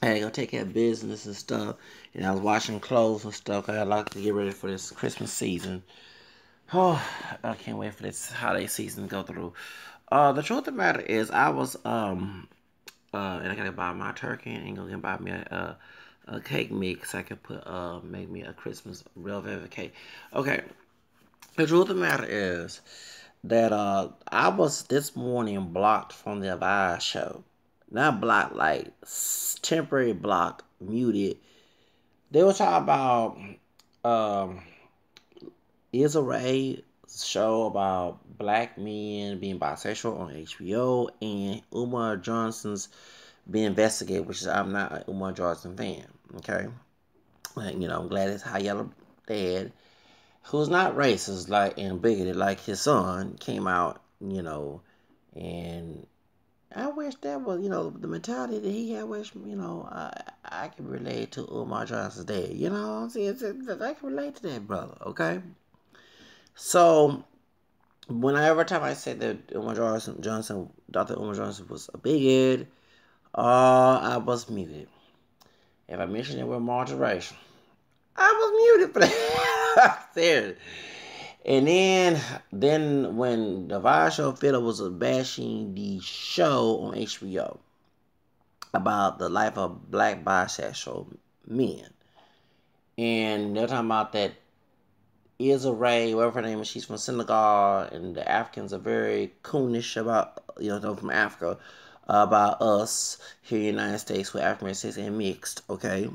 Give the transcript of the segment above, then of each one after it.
I had to go take care of business and stuff. And I was washing clothes and stuff. I like to get ready for this Christmas season. Oh, I can't wait for this holiday season to go through. The truth of the matter is, I was and I gotta buy my turkey and go and buy me a cake mix. I could put make me a Christmas real velvet cake. Okay, the truth of the matter is that I was this morning blocked from the Vice show. Not blocked, like temporary blocked, muted. They were talking about um Issa Rae's show about black men being bisexual on HBO and Umar Johnson's being investigated, which is I'm not an Umar Johnson fan. Okay, like I'm glad it's High Yellow Dad, who's not racist like and bigoted like his son, came out. And I wish that was the mentality that he had. Wish I can relate to Umar Johnson's dad. You know what I'm saying? I can relate to that brother. Okay, so whenever time I said that Dr. Umar Johnson was a bigot, I was muted. If I mentioned it with moderation, I was muted for that. Seriously. And then when the Vice show Fiddle was bashing the show on HBO about the life of black bisexual men, and they're talking about that Issa Rae, whatever her name is, she's from Senegal, and the Africans are very coonish about, from Africa, about us here in the United States with African Americans and mixed, okay?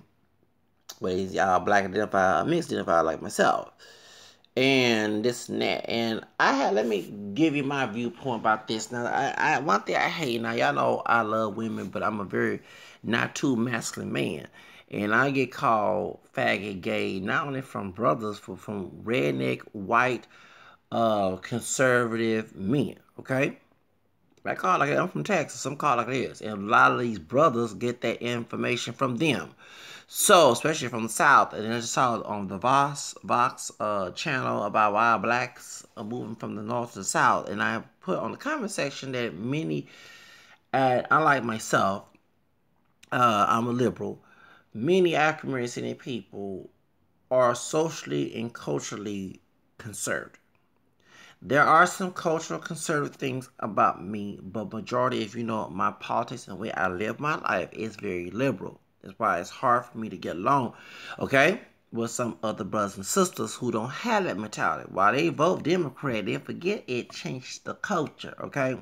Where y'all black identified, mixed identified like myself. And this and that. And let me give you my viewpoint about this. Now, one thing I hate, now y'all know I love women, but I'm a very not too masculine man. And I get called faggot gay, not only from brothers, but from redneck, white, conservative men, okay? I call it like that. I'm from Texas. I'm called like this. And a lot of these brothers get that information from them. So, especially from the South, and I just saw on the Vox channel about why blacks are moving from the North to the South, and I put on the comment section that many, unlike myself, I'm a liberal. Many African American people are socially and culturally conservative. There are some cultural conservative things about me, but majority, if you know my politics and the way I live my life, is very liberal. That's why it's hard for me to get along, okay, with some other brothers and sisters who don't have that mentality. While they vote Democrat, they forget it changed the culture, okay?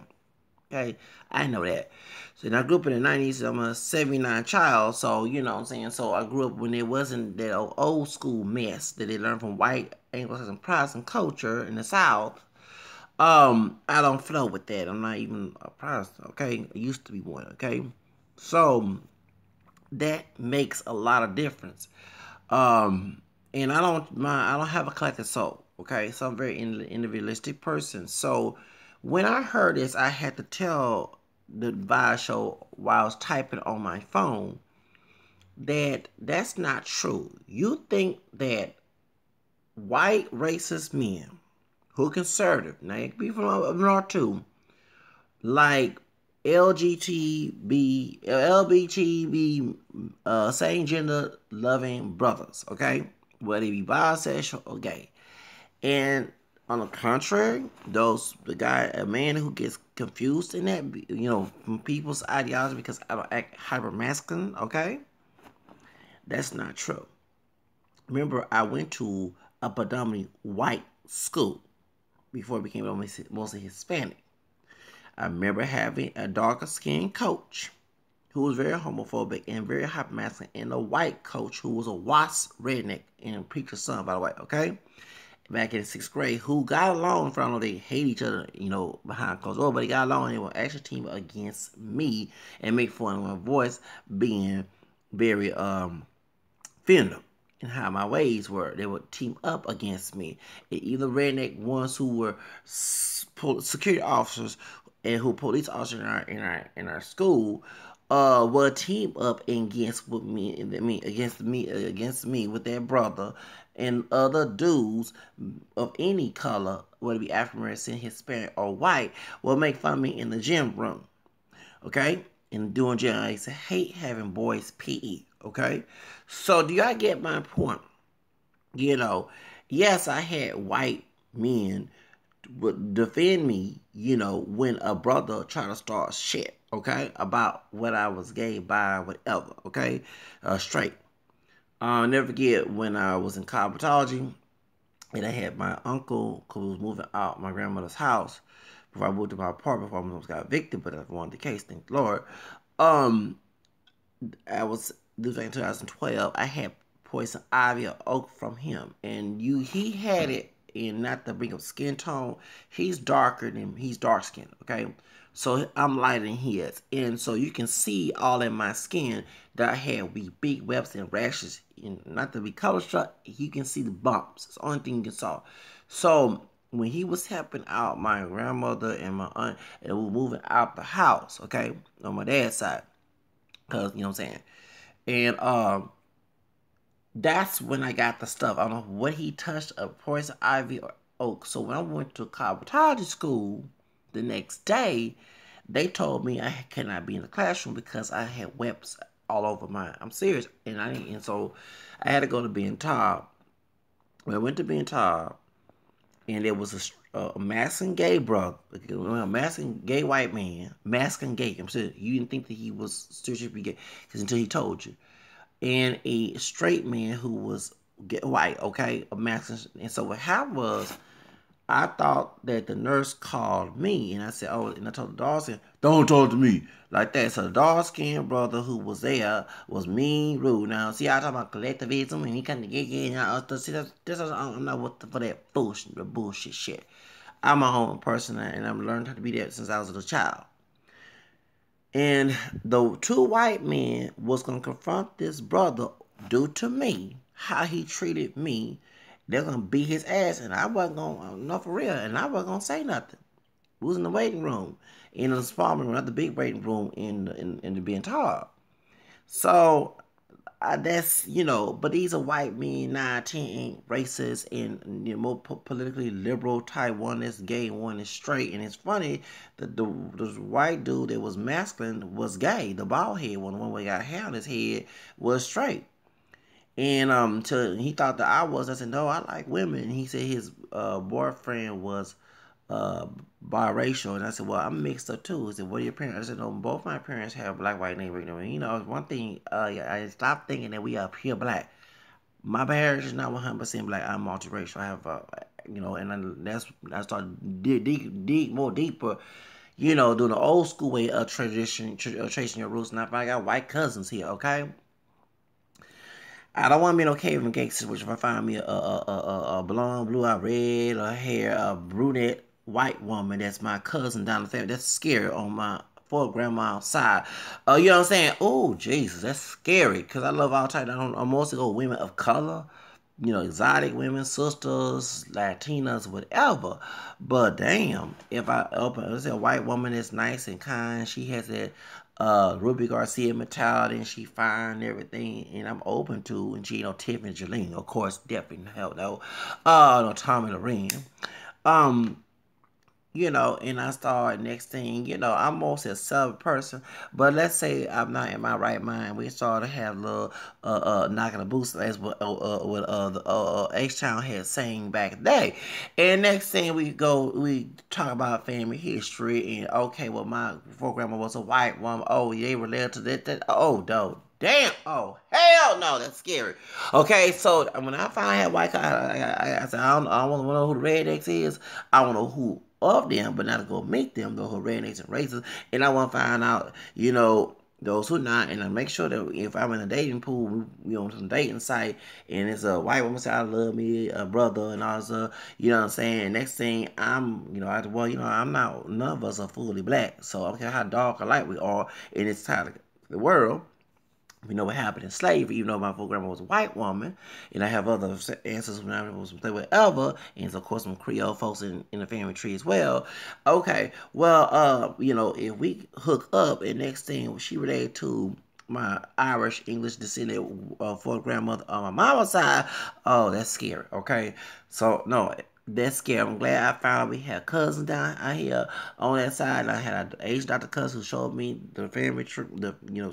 Okay, I know that. So and I grew up in the 90s. I'm a 79 child, so you know what I'm saying. So I grew up when there wasn't that old school mess that they learned from white Anglo-Saxon Protestant culture in the South. I don't flow with that. I'm not even a Protestant, okay? I used to be one, okay? So that makes a lot of difference. Um, and I don't have a collective soul, okay? So I'm a very individualistic person. So when I heard this, I had to tell the Vice show while I was typing on my phone that that's not true. You think that white racist men who are conservative, now it could be from up north too, like LBGB, same gender loving brothers, okay? Whether they be bisexual or gay. And on the contrary, a man who gets confused in that, from people's ideology because I don't act hyper masculine, okay? That's not true. Remember, I went to a predominantly white school before it became mostly Hispanic. I remember having a darker skinned coach who was very homophobic and very hyper masculine, and a white coach who was a WASP redneck and a preacher's son, by the way, okay? Back in sixth grade, who got along, for I know they hate each other, behind closed doors, but they got along and they were actually team against me and make fun of my voice being very fender and how my ways were. They would team up against me. Either redneck ones who were security officers and who police officers in our school would team up against me with their brother and other dudes of any color, whether it be African American, Hispanic, or white, will make fun of me in the gym room. Okay? and doing jail. I used to hate having boys PE. Okay, so do y'all get my point? You know, yes, I had white men would defend me, when a brother try to start shit, okay, about what I was gay, by, whatever, okay, straight. I'll never forget when I was in cosmetology and I had my uncle who was moving out my grandmother's house before I moved to my apartment before I almost got evicted, but I wanted the case, thank the Lord. Um, this was in 2012. I had poison ivy or oak from him, and he had it. And not to bring up skin tone, he's dark skinned. Okay, so I'm lighter than he is, and so you can see all in my skin that I had big webs and rashes. And not to be color struck, you can see the bumps. It's the only thing you can saw. So when he was helping out my grandmother and my aunt, and we were moving out the house, okay, on my dad's side, cause you know what I'm saying. And that's when I got the stuff. I don't know what he touched, a poison ivy or oak. So when I went to cosmetology school the next day, they told me I cannot be in the classroom because I had webs all over my. I'm serious, and so I had to go to Ben Taub. When I went to Ben Taub, and there was a masking gay brother, a masking gay white man, masking gay. I'm saying you didn't think that he was seriously gay because until he told you, and a straight man who was white, okay, a masking. And so what happened was, I thought that the nurse called me, and I said, "Oh," and I told the dog, said, "Don't talk to me like that." So the dark-skinned brother who was there was mean, rude. Now, see, I talk about collectivism, and he kind of see, I'm not for that bullshit shit. I'm a home person, and I've learned how to be that since I was a little child. And the two white men was gonna confront this brother due to me, how he treated me. They're gonna beat his ass, and I wasn't gonna, no, for real, and I wasn't gonna say nothing. We was in the waiting room, in the small room, not the big waiting room in the being tall. So that's, but these are white men, 9, 10 ain't racist and more politically liberal type. One is gay, one is straight. And it's funny that the white dude that was masculine was gay. The bald head one, the one who got hair on his head, was straight. And he thought that I said, no, I like women. And he said his boyfriend was uh, biracial. And I said, well, I'm mixed up too. He said, what are your parents? I said, no, both my parents have black, white neighbor. One thing, I stopped thinking that we are pure black. My parents is not 100% black. I'm multiracial. I have, and I started dig more deeper, doing the old school way of tracing your roots. Now, if I got white cousins here, okay? I don't want to be no cave and gangster, which if I find me a blonde, blue-eyed, red, or hair, a brunette, white woman that's my cousin down the family, that's scary on my grandma's side. You know what I'm saying? Oh, Jesus, that's scary. Because I love all types. I mostly go women of color, exotic women, sisters, Latinas, whatever. But damn, if let's say a white woman that's nice and kind, she has that Ruby Garcia mentality, and she fine and everything, and I'm open to, and she, Tiffany Jolene, of course, definitely, hell no. No, Tommy Lorraine. Um, and I start next thing, I'm mostly a celibate person, but let's say I'm not in my right mind. We start to have a little knocking the boots as what the H-Town had saying back in the day. And next thing we talk about family history, and okay, well, my grandma was a white woman. Oh, they related to that. Oh, no. Damn! Oh, hell no! That's scary. Okay, so when I finally had white, I said, I don't want to know who the rednecks is. I want to know who of them, but not to go meet them, those who are rednecks and racists. And I want to find out, those who not, and I make sure that if I'm in a dating pool, on some dating site, and it's a white woman say I love me, a brother, and all this, you know what I'm saying. Next thing I'm, I'm not. None of us are fully black, so I don't care how dark or light we are in this time of the world. We know what happened in slavery, even though my full grandma was a white woman, and I have other ancestors when I was whatever, and of course some Creole folks in the family tree as well. Okay, well, if we hook up, and next thing she related to my Irish English descendant for grandmother on my mama's side, oh, that's scary. Okay, so no, That's scary. I'm glad I found out we had cousins down out here on that side. I had an Asian doctor cousin who showed me the family trip.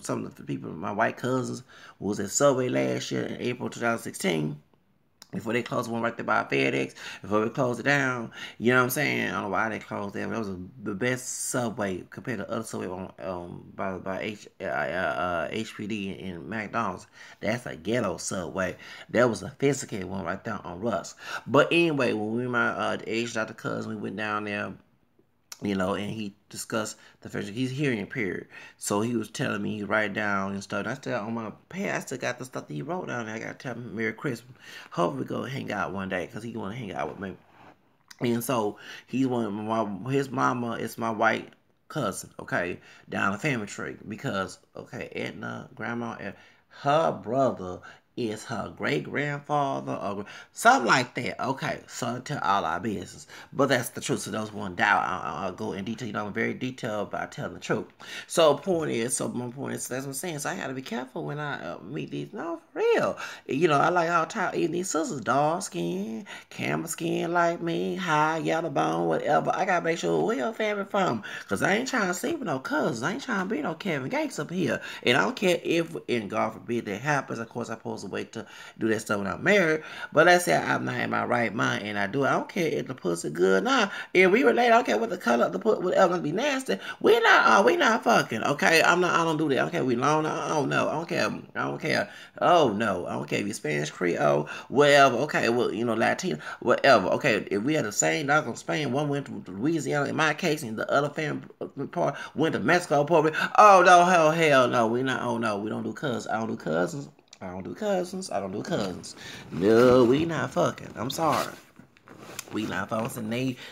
Some of the people, my white cousins, was at Subway last year in April 2016. Before they closed one right there by FedEx, before we closed it down, you know what I'm saying? I don't know why they closed that. But that was the best Subway compared to other Subway on HPD and McDonald's. That's a ghetto Subway. That was a sophisticated one right there on Rusk. But anyway, when we my Asian doctor cousin, we went down there, and he discussed the first. He's hearing impaired, so he was telling me he write down and stuff. And I still on my pad, I still got the stuff that he wrote down there. I got to tell him Merry Christmas. Hopefully, we go hang out one day because he want to hang out with me. And so he's his mama is my white cousin, okay, down the family tree because Edna, grandma, her brother is her great grandfather or something like that. Okay, so tell all our business, but that's the truth. So those one doubt, I'll go in detail. I'm very detailed about telling the truth. So my point is that's what I'm saying. So I got to be careful when I meet these. No, for real. I like all type even these sisters, dark skin, camel skin like me, high, yellow bone, whatever. I gotta make sure where your family from, cause I ain't trying to sleep with no cousins. I ain't trying to be no Kevin Gates up here, and I don't care if, and God forbid that happens. Of course, I'm supposed to wait to do that stuff when I'm married. But let's say I'm not in my right mind and I do it. I don't care if the pussy good or not. If we relate, I don't care what the color of the pussy, whatever gonna be nasty. We not fucking. Okay, I don't do that. Okay, we long. Oh no, I don't care. I don't care. Oh no, I don't care if you're Spanish, Creole, whatever. Okay, well Latino, whatever. Okay, if we had the same dog in Spain, one went to Louisiana in my case, and the other family part went to Mexico, probably. Oh no, hell no, we not. Oh no, we don't do cousins. I don't do cousins. I don't do cousins. I don't do cousins. No, we not fucking. I'm sorry. We not fucking.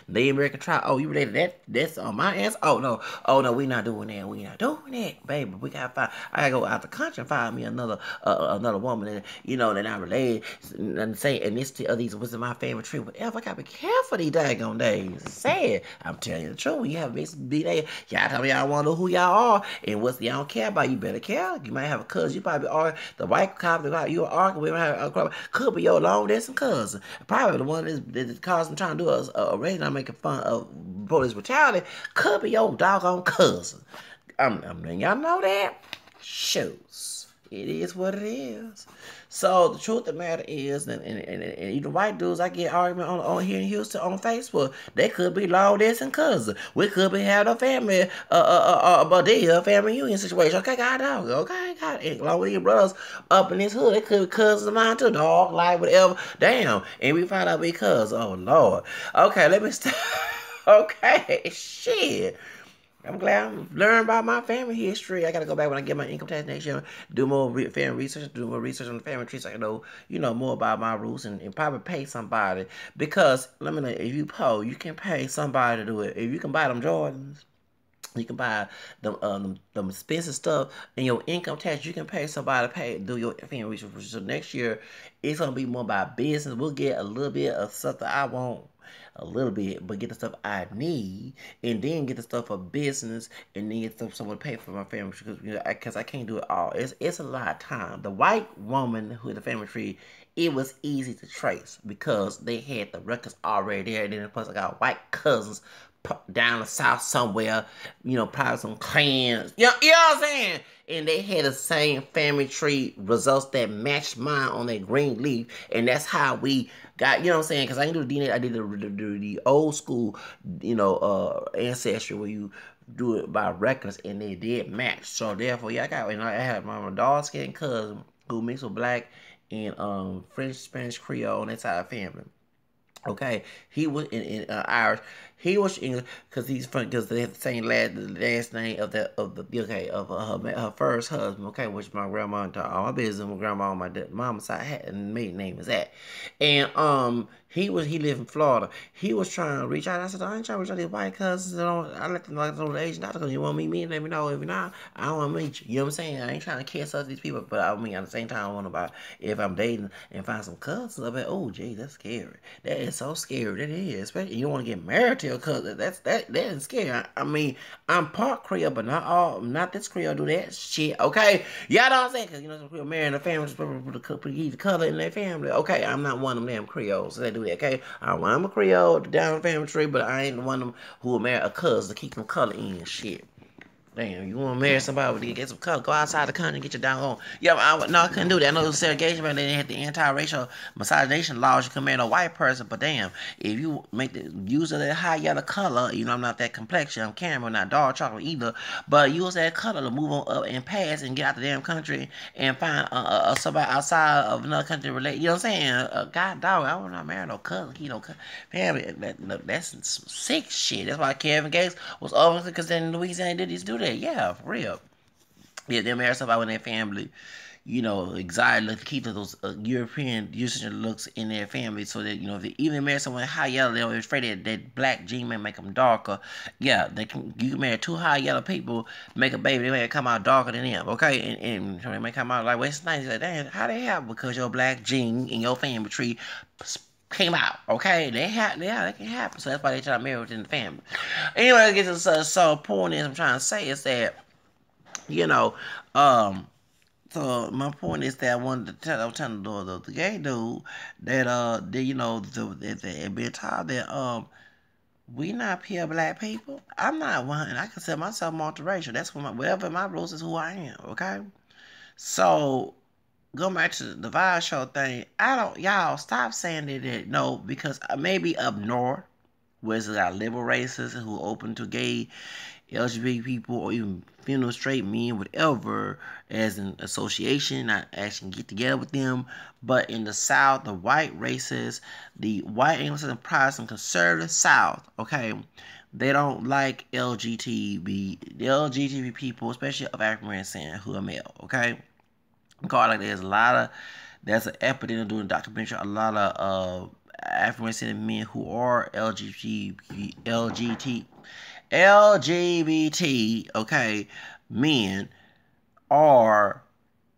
They American try. Oh, you related that? That's on my ass. Oh no. We not doing that. We not doing that, baby. We gotta find. I gotta go out the country and find me another woman that that I related and say ethnicity of these was in my favorite tree. Whatever. I gotta be careful these daggone days. It's sad. I'm telling you the truth. When you have a be there, y'all tell me y'all want to know who y'all are and what's y'all don't care about. You better care. You might have a cousin. You probably are the white cop that you are arguing with. Could be your long distance cousin. Probably the one that's causing trying to do a rating. I'm making fun of police brutality. Could be your doggone cousin. I'm letting y'all know that. Shoes. It is what it is. So the truth of the matter is, and even white dudes, I get argument on here in Houston on Facebook. They could be long distance cousins. We could be having a family, a family union situation. Okay, got it. Okay, got it. Along with your brothers up in this hood, they could be cousins of mine too, dog, like whatever. Damn, and we find out we cousins. Oh Lord. Okay, let me stop. Okay, shit. I'm glad I'm learning about my family history. I gotta go back when I get my income tax next year, do more family research, do more research on the family tree so I can know, more about my roots and probably pay somebody. Because let me know, if you poor, you can pay somebody to do it. If you can buy them Jordans, you can buy them expensive stuff and your income tax. You can pay somebody to do your family research. So next year, it's gonna be more about business. We'll get a little bit of stuff that I want. A little bit, but get the stuff I need, and then get the stuff for business, and then get someone to pay for my family because I can't do it all. It's a lot of time. The white woman who had the family tree, it was easy to trace because they had the records already there, and then plus I got white cousins down the south somewhere, probably some clans, you know what I'm saying? And they had the same family tree results that matched mine on that green leaf, and that's how we got, what I'm saying? Because I didn't do the DNA, I did the old school, ancestry where you do it by records, and they did match. So therefore, I had my dark-skinned cousin who mixed with black and French, Spanish, Creole on that side of the family. Okay, he was in Irish. He was English because he's from because they have the same last name of her first husband. Okay, which my grandma and all my business. My grandma on my mama's side had and maiden name is that. And he lived in Florida. He was trying to reach out. I said, I ain't trying to reach out to these white cousins. I let them know the Asian doctor because you want to meet me and let me know. If not, I don't want to meet you. You know what I'm saying? I ain't trying to kiss up these people, but at the same time, I want to if I'm dating and find some cousins. I'm like, oh, gee, that's scary. That is so scary. That is, especially you don't want to get married to shit, cause that is scary. I mean, I'm part Creole, but not this Creole do that shit. Okay, y'all know what I'm saying? Cause some Creole marrying a family, just put the color in their family. Okay, I'm not one of them damn Creoles that do that. Okay, I'm a Creole down the family tree, but I ain't one of them who will marry a cousin to keep them color in and shit. Damn, you want to marry somebody to get some color? Go outside the country and get your down. Yeah, no, I couldn't do that. I know it was segregation, but they had the anti-racial miscegenation laws. You can marry a white person, but damn, if you make the use of that high yellow color, I'm not that complexion. I'm Cameron, not dark chocolate either. But use that color to move on up and pass and get out the damn country and find somebody outside of another country related. You know what I'm saying? God dog, I will not marry no color. Family. That's sick shit. That's why Kevin Gates was obviously because then Louisiana did do that. Yeah, for real. Yeah, they marry somebody with their family, exotic, keep those European usage looks in their family, so that if they even marry someone high yellow, they're afraid that black gene may make them darker. Yeah, you can marry two high yellow people, make a baby, they may come out darker than them. Okay, and they may come out like West Nice. Like, damn, how they have? Because your black gene in your family tree came out. Okay, they can happen. So that's why they try to marry within the family. Anyway, I guess so point is I'm trying to say is that so my point is that I wanted to I was telling the gay dude that that being taught that we not pure black people. I'm not one. I consider myself multiracial. That's whatever my rules is who I am. Okay, so going back to the Vibe show thing, y'all stop saying that no, because maybe up north, where it's got liberal racists who open to gay, LGBT people, or even female straight men, whatever, as an association, not actually get together with them. But in the South, the white racists, the white Anglo-Saxon Protestant conservative South, okay, they don't like LGBT people, especially of African American who are male, okay. God, like there's an epidemic doing a documentary. A lot of African American men who are LGBT, okay, men are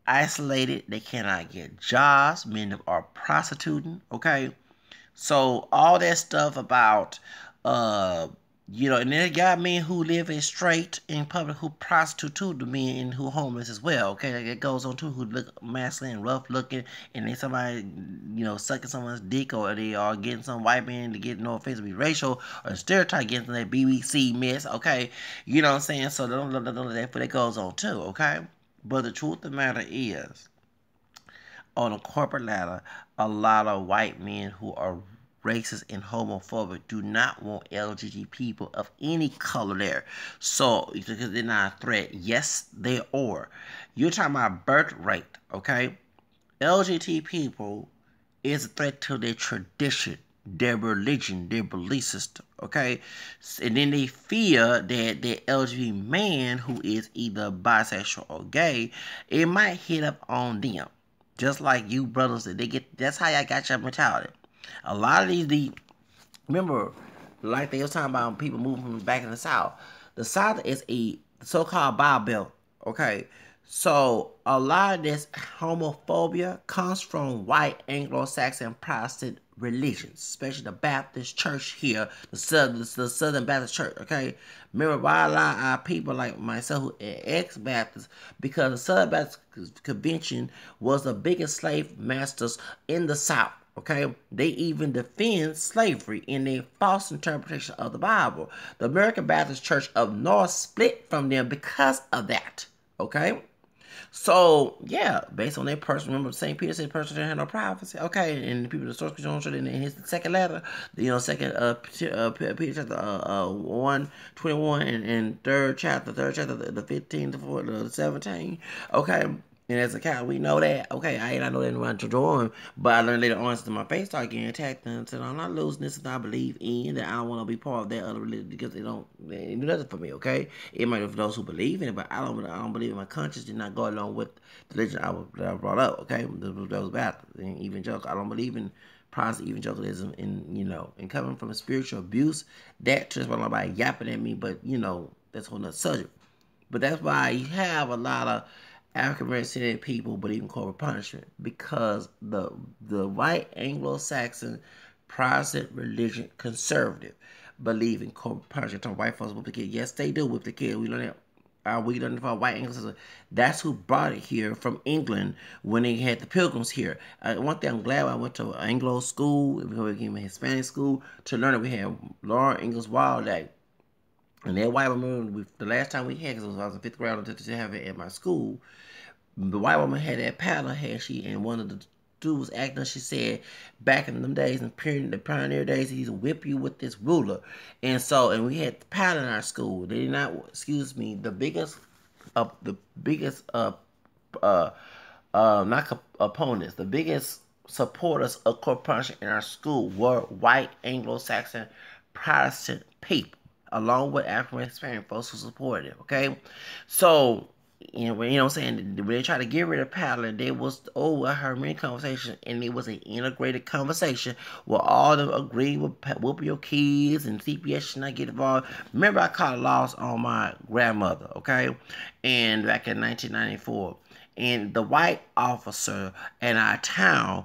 isolated. They cannot get jobs. Men are prostituting, okay. So all that stuff about and then got men who live in straight in public who prostitute to the men who homeless as well. Okay, it goes on too, who look masculine and rough looking, and then somebody sucking someone's dick, or they are getting some white man to get no offense to be racial or stereotype, getting some that BBC mess. Okay, you know what I'm saying? So don't let that goes on too. Okay, but the truth of the matter is, on a corporate ladder, a lot of white men who are racist and homophobic do not want LGBT people of any color there. So, because they're not a threat. Yes, they are. You're talking about birth rate, okay? LGBT people is a threat to their tradition, their religion, their belief system, okay? And then they fear that the LGBT man who is either bisexual or gay, it might hit up on them. Just like you brothers, that's how y'all got your mentality. A lot of these, remember, like they was talking about people moving from back in the South. The South is a so-called Bible Belt, okay? So a lot of this homophobia comes from white Anglo-Saxon Protestant religions, especially the Baptist Church here, the Southern Baptist Church, okay? Remember, why a lot of our people like myself who are ex-Baptists, because the Southern Baptist Convention was the biggest slave masters in the South. Okay, they even defend slavery in their false interpretation of the Bible. The American Baptist Church of North split from them because of that. Okay, so yeah, based on their person, remember St. Peter said, "Person didn't have no prophecy." Okay, and the people the source John showed in his second letter, second Peter chapter 1:21 and third chapter the 15 to 17. Okay. And as a cat, we know that. Okay, I know that in to drawing, but I learned later on to my face started getting attacked and said, I'm not losing this, and I believe in that I don't want to be part of that other religion because they do nothing for me. Okay, it might be for those who believe in it, but I don't believe in my conscience did not go along with the religion that I brought up. Okay, that was bad. And evangelical, I don't believe in Protestant evangelicalism, and coming from a spiritual abuse. That just about nobody yapping at me, but that's a whole nother subject. But that's why you have a lot of African American people, but even corporal punishment, because the white Anglo-Saxon Protestant religion conservative believe in corporate punishment. White folks whip the kid. Yes, they do whip the kid. We learn that. We learned about white English. That's who brought it here from England when they had the Pilgrims here. One thing I'm glad I went to Anglo school, we became a Hispanic school to learn that we had Laura Ingalls Wilder. And that white woman, the last time we had, because I was in 5th grade, to have it at my school, the white woman had that paddle, and one of the dudes was acting, she said, back in them days, in the pioneer days, he used to whip you with this ruler. And we had the paddle in our school. They did not, excuse me, the biggest, not opponents, the biggest supporters of corporal punishment in our school were white Anglo-Saxon Protestant people, along with African Hispanic folks who supported it. Okay, so you know what I'm saying. When they tried to get rid of paddling, I heard many conversations, and it was an integrated conversation where all of them agreed with whooping your kids and CPS should not get involved. Remember, I caught a loss on my grandmother. Okay, and back in 1994. And the white officer in our town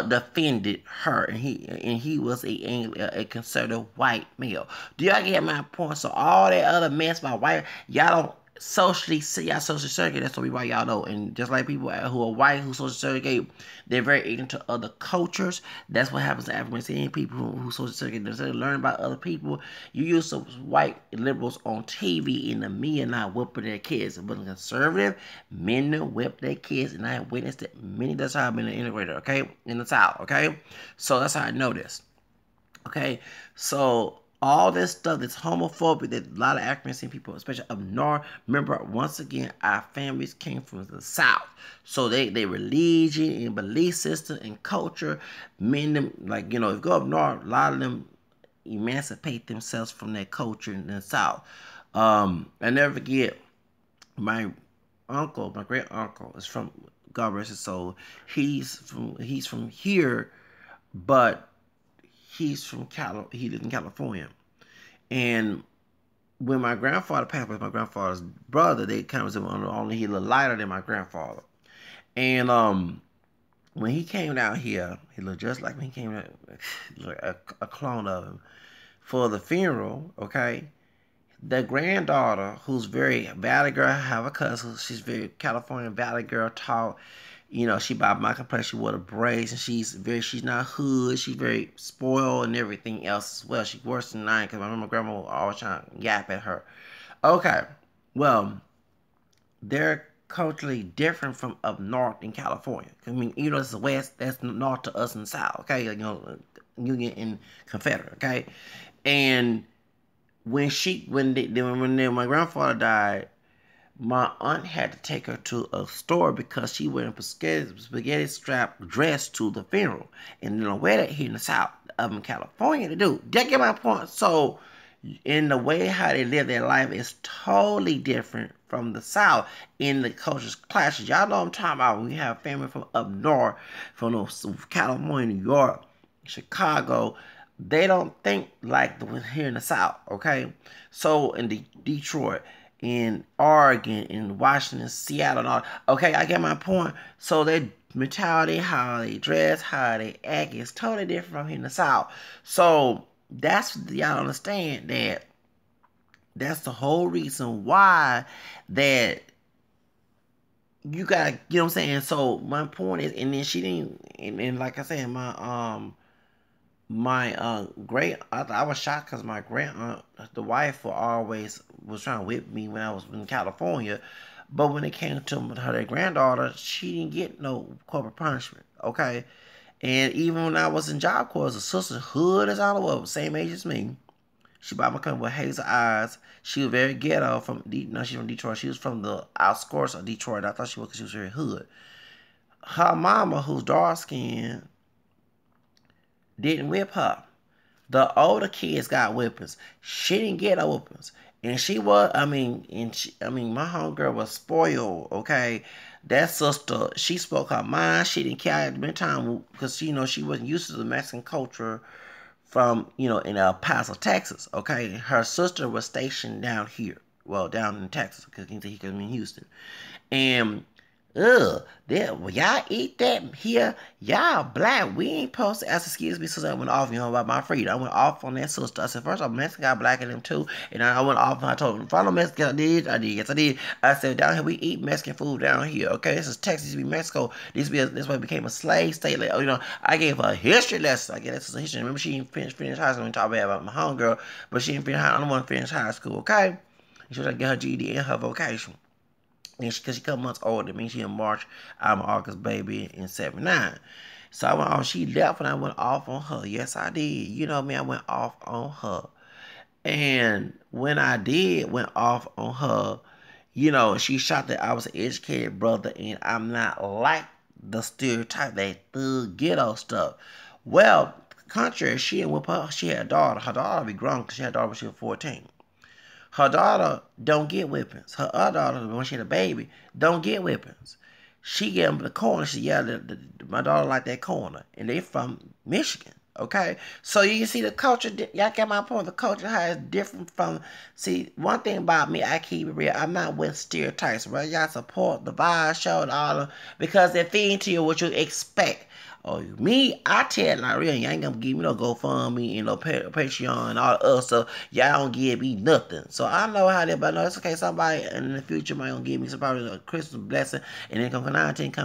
defended her, and he was a conservative white male. Do y'all get my point? So all that other mess about white, y'all don't socially see y'all social segregate. That's why y'all know. And just like people who are white who social segregate, they're very ignorant to other cultures. That's what happens to African people who social segregate. Instead of learning about other people, you use some white liberals on TV in the media not whipping their kids. But conservative men whip their kids, and I have witnessed it many. That's how I've been an integrator. Okay, in the South. Okay, so that's how I know this. Okay, so all this stuff that's homophobic that a lot of African people, especially up north, remember, once again, our families came from the South. So they religion and belief system and culture, made them, like, if you go up north, a lot of them emancipate themselves from their culture in the South. I never forget, my great uncle is from, God rest his soul, he's from here, but he lived in California. And when my grandfather passed away, my grandfather's brother, they kind of was only he a little lighter than my grandfather. And when he came down here, he looked just like me. He came out like a clone of him for the funeral. Okay, the granddaughter, who's very valley girl, I have a cousin. She's very California valley girl, tall. She by my complexion, she wore the braids, and she's not hood. She's very spoiled and everything else as well. She's worse than I, because I remember my grandma was always trying to yap at her. Okay, well, they're culturally different from up north in California. I mean, it's the West, that's north to us in the South. Okay, Union and Confederate. Okay, and when my grandfather died, my aunt had to take her to a store because she wore a spaghetti strap dress to the funeral. And they don't wear that here in the South of in California, they do. Did you get my point? So, in the way how they live their life is totally different from the South in the cultures clashes. Y'all know what I'm talking about. We have family from up north, from California, New York, Chicago. They don't think like here in the South, okay? So, in Detroit, in Oregon, in Washington, Seattle, and all. Okay, I get my point. So their mentality, how they dress, how they act is totally different from here in the South. So that's, y'all understand that that's the whole reason why that you gotta, what I'm saying? So my point is, and then she didn't, and like I said, I was shocked because my grand the wife was trying to whip me when I was in California, but when it came to her granddaughter, she didn't get no corporal punishment. Okay, and even when I was in Job Corps, a sister hood as all the way, same age as me. She bought my cousin with hazel eyes. She was very ghetto she's from Detroit. She was from the outskirts of Detroit. I thought she was because she was very hood. Her mama, who's dark skinned, didn't whip her. The older kids got whippings. She didn't get no whippings. And she was, my homegirl was spoiled, okay? That sister, she spoke her mind. She didn't care at the time because, she wasn't used to the Mexican culture from, in El Paso, Texas, okay? Her sister was stationed down here. Well, down in Texas because he could be in Houston. And ugh, that when y'all eat that here, y'all black. We ain't supposed to ask excuse me, so I went off, about my freedom. I went off on that sister. I said, first off, Mexican got black in them too. And I went off and I told them, follow Mexican, yes I did. I said, down here we eat Mexican food down here. Okay, this is Texas, be Mexico. This way it became a slave state. Like, I gave her a history lesson. I guess this is a history. Remember, she didn't finish high school. We talk about my homegirl, but she didn't finish high. I don't want to finish high school. Okay, she was trying to get her GED and her vocation. And because she a couple months older than me, she in March, I'm an August baby in 79. So I went off, she left and I went off on her. Yes, I did. You know me, I went off on her. And when I did went off on her, she shot that I was an educated brother and I'm not like the stereotype, that thug ghetto stuff. Well, contrary, she had a daughter. Her daughter be grown because she had a daughter when she was 14. Her daughter don't get whippings. Her other daughter, when she had a baby, don't get whippings. She get them the corner. She my daughter like that corner. And they from Michigan, okay? So you see the culture, y'all get my point. The culture how it's different from, see, one thing about me, I keep it real. I'm not with stereotypes, right? Y'all support the vibe show and all of, because they feed into you what you expect. Oh, me, I tell like real, y'all ain't gonna give me no GoFundMe and no Patreon and all the other stuff. Y'all don't give me nothing. So I know how that, but I know it's okay. Somebody in the future might gonna give me some probably a Christmas blessing, and then come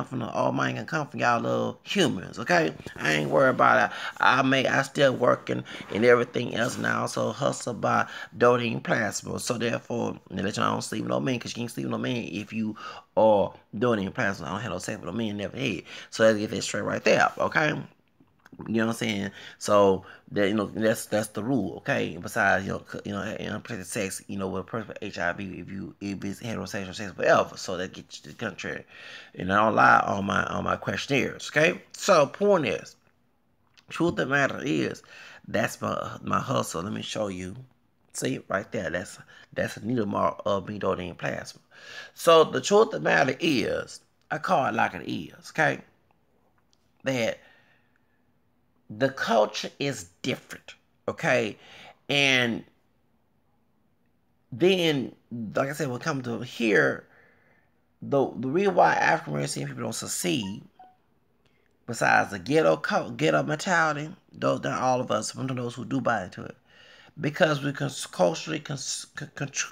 from the Almighty, can come from y'all little humans. Okay, I ain't worried about it. I still working and everything else, and I also hustle by donating plasma. So therefore, I don't sleep with no man, because you can't sleep with no man if you are donating plasma. I don't have no sex with no man, never had. So let's get that straight right there. Okay, you know what I'm saying? So that that's the rule. Okay. Besides, unprotected sex, with a person with HIV, if it's heterosexual sex, whatever. So that gets you to the contrary. And I don't lie on my questionnaires. Okay. So point is, truth of the matter is, that's my hustle. Let me show you. See right there. That's a needle mark of me donating plasma. So the truth of the matter is, I call it like it is. Okay. That the culture is different, okay? And then, like I said, when it comes to here, the reason why African American people don't succeed, besides the ghetto mentality, those not all of us, some of those who do buy into it, because we're culturally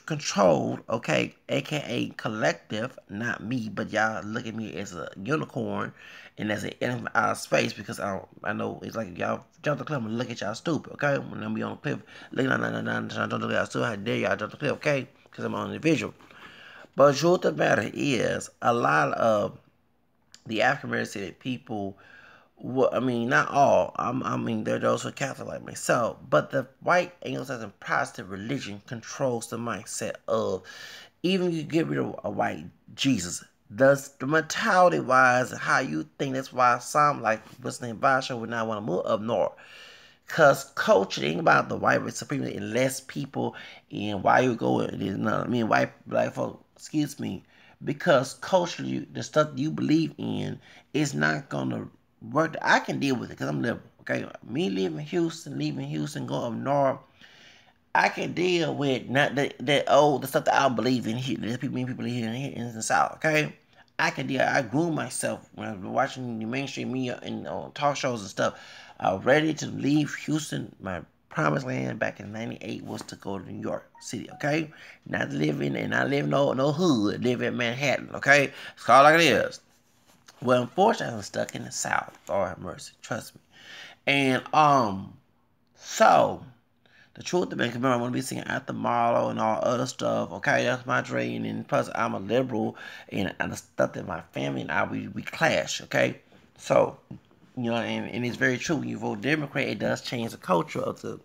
controlled, okay, aka collective, not me, but y'all look at me as a unicorn and as an enemy out of space, because I know it's like y'all jump the cliff and look at y'all stupid, okay? When I'm be on the cliff, look at don't look at y'all stupid, how dare y'all jump the cliff, okay? Because I'm an individual. But the truth of the matter is, a lot of the African American people, well, I mean, not all. I mean, there are those who are Catholic like myself. But the white Anglo-Saxon Protestant religion controls the mindset of, even if you get rid of a white Jesus, the mentality-wise, how you think, that's why some, like, what's named Basho, would not want to move up north. Because culture ain't about the white race supremacy and less people, and why you go, white, black folks, excuse me, because culturally, the stuff you believe in is not going to work. I can deal with it because I'm liberal. Okay, me leaving Houston, going up north, I can deal with not the stuff that I don't believe in here. There's people here in the South. Okay, I can deal. I grew myself when I was watching the mainstream media and talk shows and stuff. I was ready to leave Houston. My promised land back in '98 was to go to New York City. Okay, not living and not living no hood. Live in Manhattan. Okay, it's called like it is. Well, unfortunately, I'm stuck in the South. Lord have mercy. Trust me. And, so, the truth of the matter, remember, I'm going to be singing After Marlowe and all other stuff. Okay, that's my dream. And plus, I'm a liberal. And the stuff that my family and I, we clash. Okay? So, and it's very true. When you vote Democrat, it does change the culture of the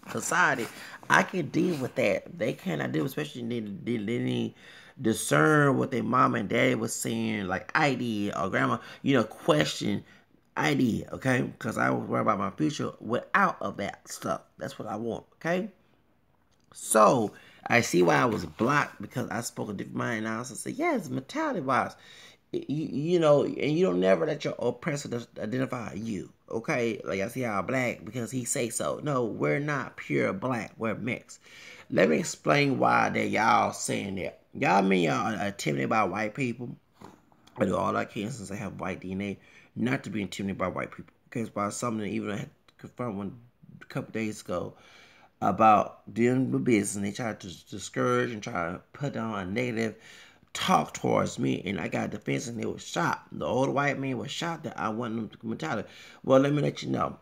society. I can deal with that. They cannot do, especially they need discern what their mom and daddy was saying, like I did, or grandma, question I did, okay? Because I was worried about my future without of that stuff. That's what I want, okay? So, I see why I was blocked, because I spoke a different mind, and I also said, yes, mentality-wise, and you don't never let your oppressor identify you, okay? Like, I see how black, because he say so. No, we're not pure black, we're mixed. Let me explain why that y'all saying that. Y'all mean y'all are intimidated by white people? I do all I can since I have white DNA not to be intimidated by white people. Because by something that even I had to confront one a couple days ago about dealing with business, and they tried to discourage and try to put down a negative talk towards me, and I got defensive, and they were shocked. The old white man was shocked that I wanted them to mentality. Well, let me let you know.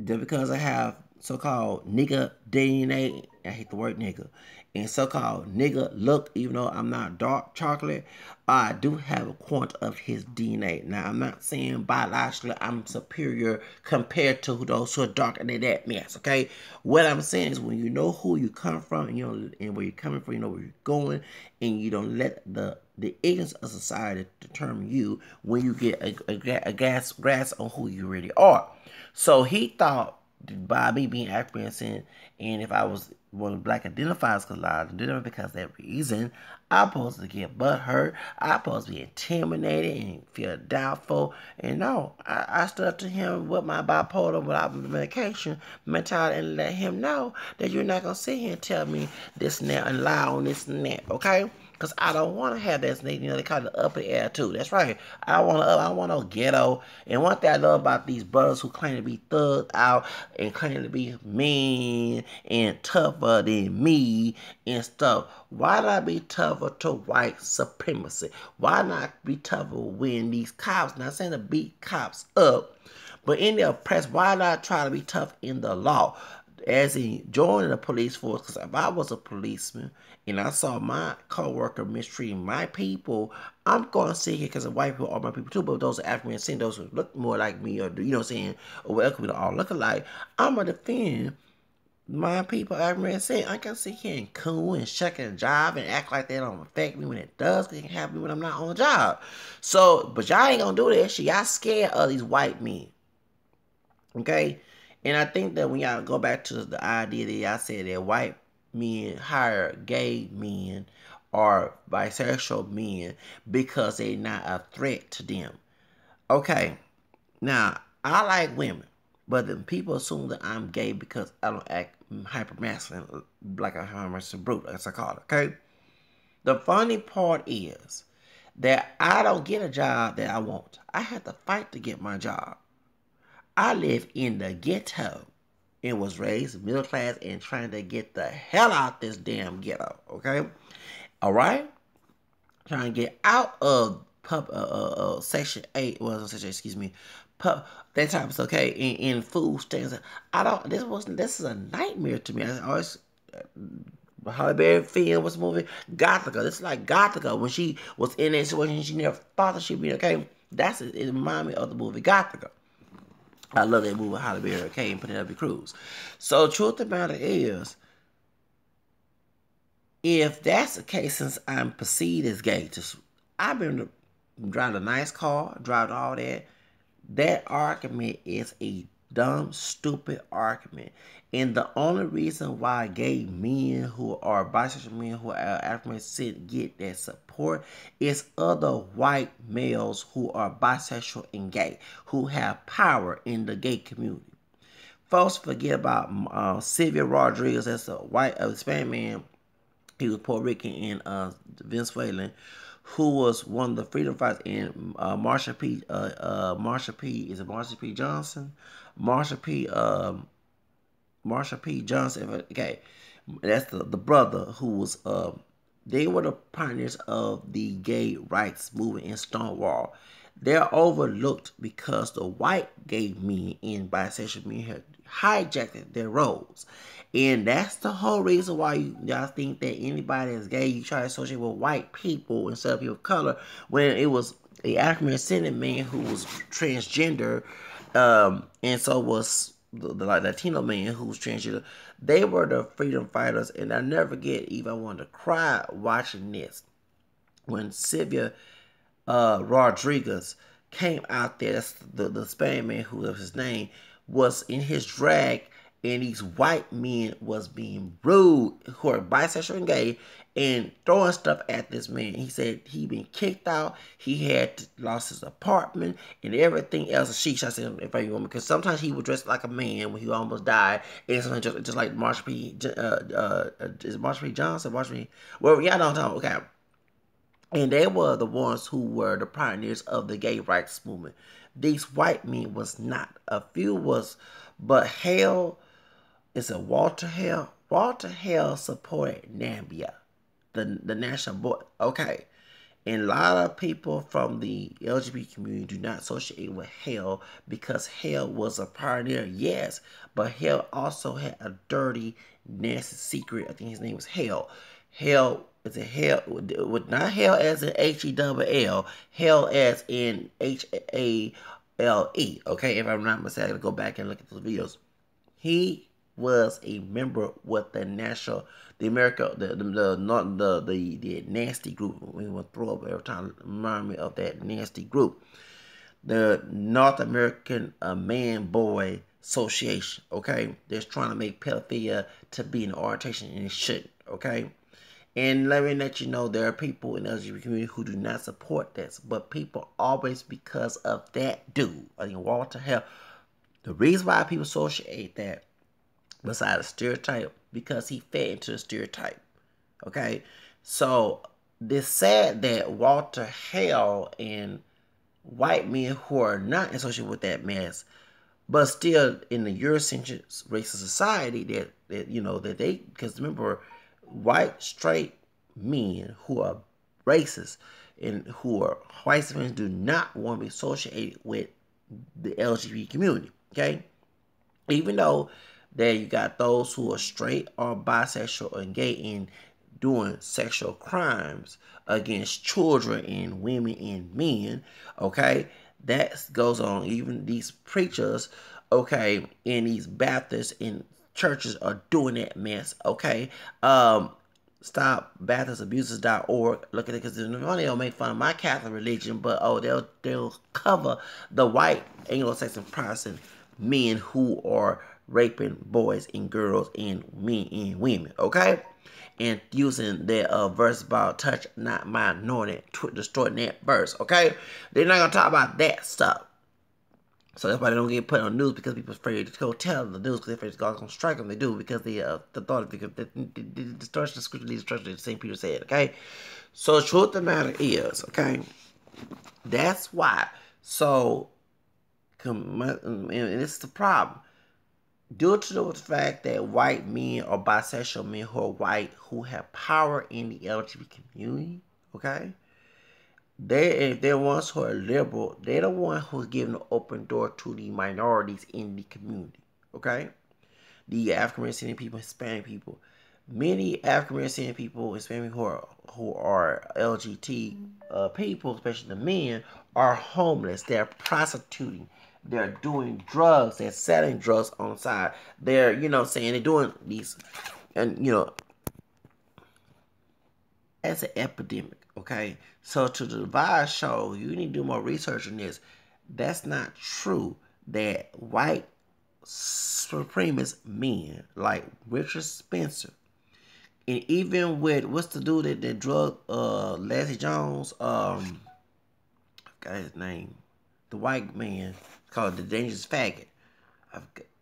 Just because I have so-called nigga DNA, I hate the word nigga, and so-called nigga look, even though I'm not dark chocolate, I do have a quant of his DNA. Now, I'm not saying biologically I'm superior compared to those who are darker than that mess, okay? What I'm saying is when you know who you come from, and you know and where you're coming from, you know where you're going, and you don't let the ignorance of society determine you when you get a grasp on who you really are. So he thought by me being African descent, and if I was one of the black identifiers, because of that reason, I'm supposed to get butthurt, I'm supposed to be intimidated and feel doubtful. And no, I stood up to him with my bipolar without medication mentality and let him know that you're not going to sit here and tell me this and that and lie on this and that, okay? Because I don't want to have that, you know, they call it the upper attitude. That's right. I want no ghetto. And one thing I love about these brothers who claim to be thugged out and claim to be mean and tougher than me and stuff. Why not be tougher to white supremacy? Why not be tougher when these cops, not saying to beat cops up, but in the press, why not try to be tough in the law? As in joining the police force, because if I was a policeman and I saw my co-worker mistreating my people, I'm going to sit here because the white people are my people too, but those are African descent, those who look more like me, or you know what I'm saying, or whatever we all look alike, I'm going to defend my people, African descent. I can sit here and cool and shuck and jive and act like that don't affect me when it does, because it can happen when I'm not on the job. So, but y'all ain't going to do that shit. Y'all scared of these white men. Okay? And I think that when y'all go back to the idea that y'all said that white men hire gay men or bisexual men because they're not a threat to them. Okay, now I like women, but then people assume that I'm gay because I don't act hyper masculine like a hyper brute, as I call it. Okay, the funny part is that I don't get a job that I want. I have to fight to get my job. I live in the ghetto and was raised middle class and trying to get the hell out this damn ghetto, okay? All right? Trying to get out of Section 8, well, Section 8, excuse me, that type of stuff, okay, in food stamps. This is a nightmare to me. I always, Halle Berry film was the movie Gothica. This is like Gothica when she was in that situation. She never thought that she'd be okay. It reminded me of the movie Gothica. I love that movie, Halle Berry, okay, and Penelope Cruz. So, truth of the matter is, if that's the case, since I'm perceived as gay, I've been driving a nice car, driving all that. That argument is a dumb, stupid argument. And the only reason why gay men who are bisexual men who are African descent get that support is other white males who are bisexual and gay, who have power in the gay community. Folks forget about Sylvia Rodriguez, that's a white Hispanic man. He was Puerto Rican and Venezuelan, who was one of the freedom fighters in Marsha P. Is it Marsha P. Johnson? Marsha P. Johnson. Okay, that's the brother who was. They were the pioneers of the gay rights movement in Stonewall. They're overlooked because the white gay men and bisexual men had hijacked their roles. And that's the whole reason why y'all think that anybody that's gay, you try to associate with white people instead of people of color, when it was a African descendant man who was transgender, and so was the Latino man who was transgender. They were the freedom fighters, and I never get even wanted to cry watching this. When Sylvia Rodriguez came out there, that's the Spanish man who was his name, was in his drag, and these white men was being rude, who are bisexual and gay, and throwing stuff at this man. He said he been kicked out, he had lost his apartment, and everything else. I said, if I want, because sometimes he would dress like a man when he almost died, and sometimes just like Marsha P. Is Marsha P. Johnson? Marsha P. Well, y'all don't know. Okay. And they were the ones who were the pioneers of the gay rights movement. These white men was not. A few was, but Hale is a Walter Hale. Walter Hale supported NABIA, the national board. Okay. And a lot of people from the LGBT community do not associate with Hale because Hale was a pioneer, yes, but Hale also had a dirty, nasty secret. I think his name was Hale. Hale is a Hale with not Hale as in H-E-double-L, Hale as in H-A-L-E. Okay, if I'm not mistaken, I gotta go back and look at those videos. He was a member with the national, the America, the nasty group. We will throw up every time. Remind me of that nasty group, the North American Man Boy Association. Okay, they're trying to make pedophilia to be an orientation, and it shouldn't. Okay. And let me let you know, there are people in the LGBT community who do not support this, but people always, because of that dude, I think Walter Hale, the reason why people associate that, besides a stereotype, because he fed into the stereotype. Okay, so it's sad that Walter Hale and white men who are not associated with that mess, but still in the Eurocentric racist society, that you know that they, because remember, white straight men who are racist and who are white supremacists do not want to be associated with the LGBT community. Okay, even though that you got those who are straight or bisexual and gay and doing sexual crimes against children and women and men, okay, that goes on. Even these preachers, okay, in these Baptists and churches are doing that mess, okay. StopBaptistAbuses.org. Look at it, because they'll make fun of my Catholic religion, but they'll cover the white Anglo-Saxon Protestant men who are raping boys and girls and men and women, okay? And using that verse about touch not my anointed, distorting that verse, okay? They're not gonna talk about that stuff. So that's why they don't get put on the news, because people are afraid to go tell the news, because they're afraid God's gonna strike them. They do, because the thought, because the distortion of scripture leads to destruction, St. Peter said, okay? So the truth of the matter is, okay, that's why. So, and this is the problem. Due to the fact that white men or bisexual men who are white, who have power in the LGBT community, okay, if they're ones who are liberal, they're the one who's giving the open door to the minorities in the community, okay? The African American people, Hispanic people. Many African American people, Hispanic who are LGBT people, especially the men, are homeless. They're prostituting. They're doing drugs. They're selling drugs on the side. They're, saying they're doing these, and, as an epidemic, okay? So to the Divide Show, you need to do more research on this. That's not true that white supremacist men like Richard Spencer, and even with, what's the dude that drug Leslie Jones, got his name, the white man called the Dangerous Faggot.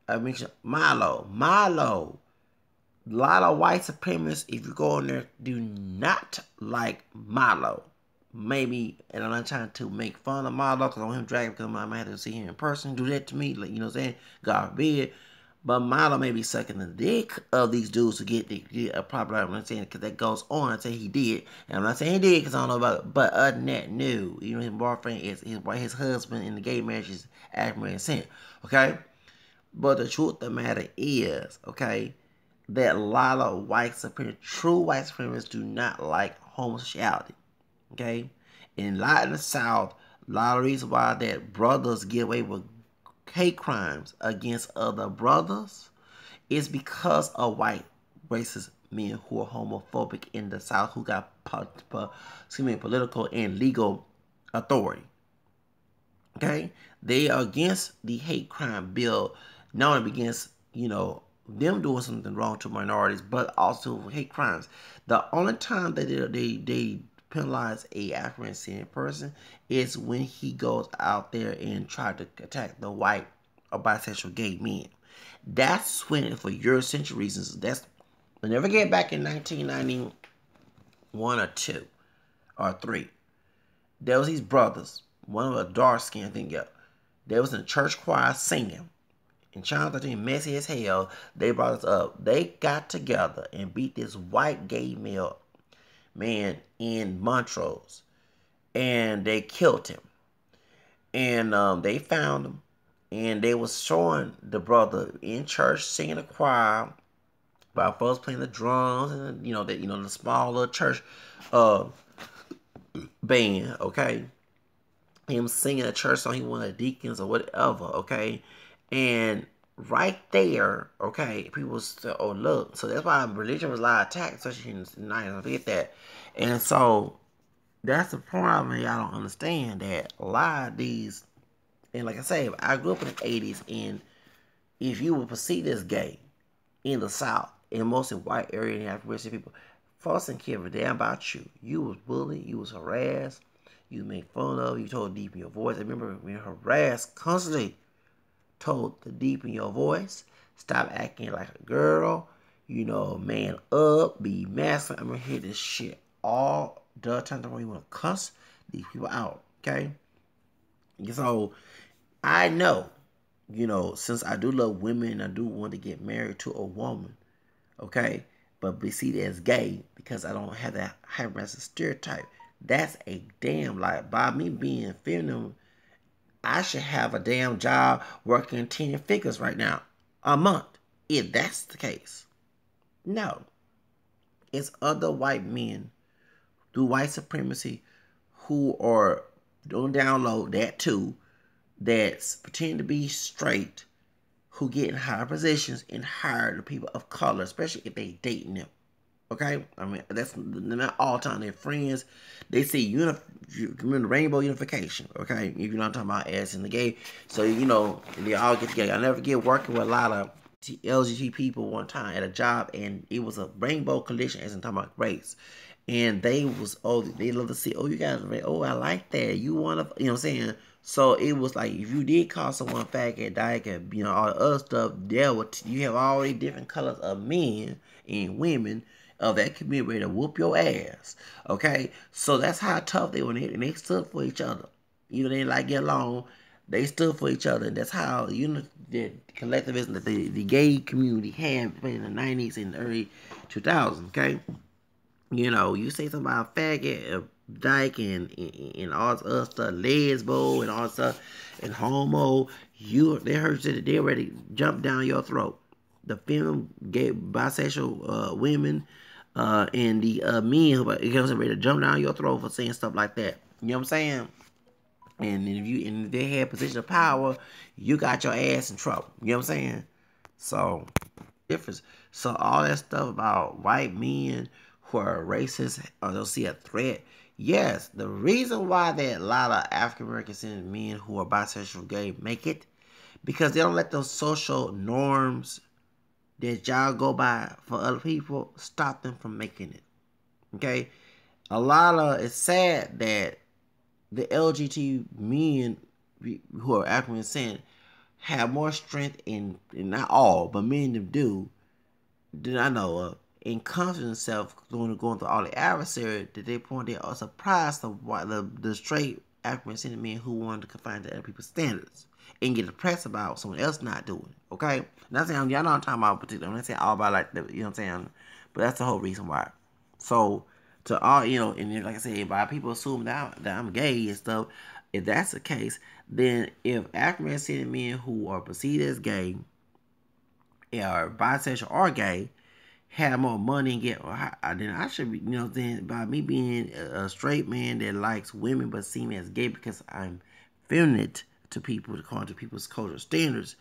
I mentioned Milo. A lot of white supremacists, if you go in there, do not like Milo. Maybe, and I'm not trying to make fun of Milo, because I want him dragging, because I might have to see him in person, do that to me, like, you know what I'm saying? God forbid. But Milo may be sucking the dick of these dudes to get a proper, I'm not saying, because that goes on. I say he did, and I'm not saying he did because I don't know about it. But other than that, no. His boyfriend is his husband in the gay marriage is African American, okay? But the truth of the matter is, okay, that a lot of true white supremacists do not like homosexuality, okay? And a lot in the South, a lot of reasons why that brothers get away with hate crimes against other brothers is because of white racist men who are homophobic in the South, who got political and legal authority. Okay, they are against the hate crime bill, not only against them doing something wrong to minorities, but also hate crimes. The only time that they penalize a African person is when he goes out there and try to attack the white or bisexual gay men. That's when, for Eurocentric reasons, I'll never get back in 1991 or 2. or three. There was these brothers. One was a dark skin, I think. Yeah, they was in the church choir singing. And Channel 13, messy as hell, they brought us up. They got together and beat this white gay male man in Montrose. And they killed him. And they found him. And they was showing the brother in church singing the choir while folks playing the drums and the small little church uh band, okay? Him singing a church song, he one of the deacons or whatever, okay? And right there, okay, people say, oh, look. So that's why religion was a lot of attacked, especially in the 90s. I forget that. And so that's the problem y'all don't understand, that a lot of these, and like I say, I grew up in the 80s, and if you were perceived as gay in the South, in mostly white area and African people, folks didn't care a damn about you. You was bullied, you was harassed, you made fun of, you told deep in your voice. I remember being harassed constantly, told to deepen your voice, stop acting like a girl, man up, be masculine. I'm gonna hear this shit all the time. You want to cuss these people out, okay? So I know, since I do love women, I do want to get married to a woman, okay? But be seen as gay because I don't have that high-risk stereotype. That's a damn lie. By me being feminine, I should have a damn job working 10 figures right now a month. If that's the case. No. It's other white men through white supremacy who are doing download that too, that's pretending to be straight, who get in higher positions and hire the people of color, especially if they dating them. Okay? I mean, that's not all time. They're friends. They see rainbow unification. Okay? If you're not talking about ass in the gay. So, they all get together. I never forget working with a lot of LGBT people one time at a job, and it was a rainbow collision as in talking about race. And they love to see, you guys, I like that. You want to, what I'm saying? So it was like, if you did call someone faggot, dyke, all the other stuff, you have already different colors of men and women of that community ready to whoop your ass. Okay? So that's how tough they were, and they stood for each other. They didn't like get along. They stood for each other, and that's how the collectivism that the gay community had in the 90s and early 2000s, okay? You say something about faggot, dyke, and all this other stuff, lesbo, and all this stuff, and homo, they heard that they ready to jump down your throat. The film, gay, bisexual women, and the men who are ready to jump down your throat for saying stuff like that. You know what I'm saying? And if they had position of power, you got your ass in trouble. You know what I'm saying? So, difference. So all that stuff about white men who are racist or they'll see a threat. Yes, the reason why that a lot of African Americans and men who are bisexual gay make it, because they don't let those social norms that y'all go by for other people stop them from making it. Okay? It's sad that the LGBT men who are African descent have more strength in not all, but many of them do, than I know of, in confidence themselves going through all the adversary that they point they are surprised the straight African descent men who wanted to confine to other people's standards and get depressed about someone else not doing it. Okay? Not saying y'all know I'm talking about particular. I'm not saying all about like the, you know what I'm saying, but that's the whole reason why. So to all and like I said, by people assume that I'm gay and stuff, if that's the case, then if African American men who are perceived as gay or bisexual or gay have more money and then I should be, then by me being a straight man that likes women but see me as gay because I'm feminine to people, according to people's cultural standards,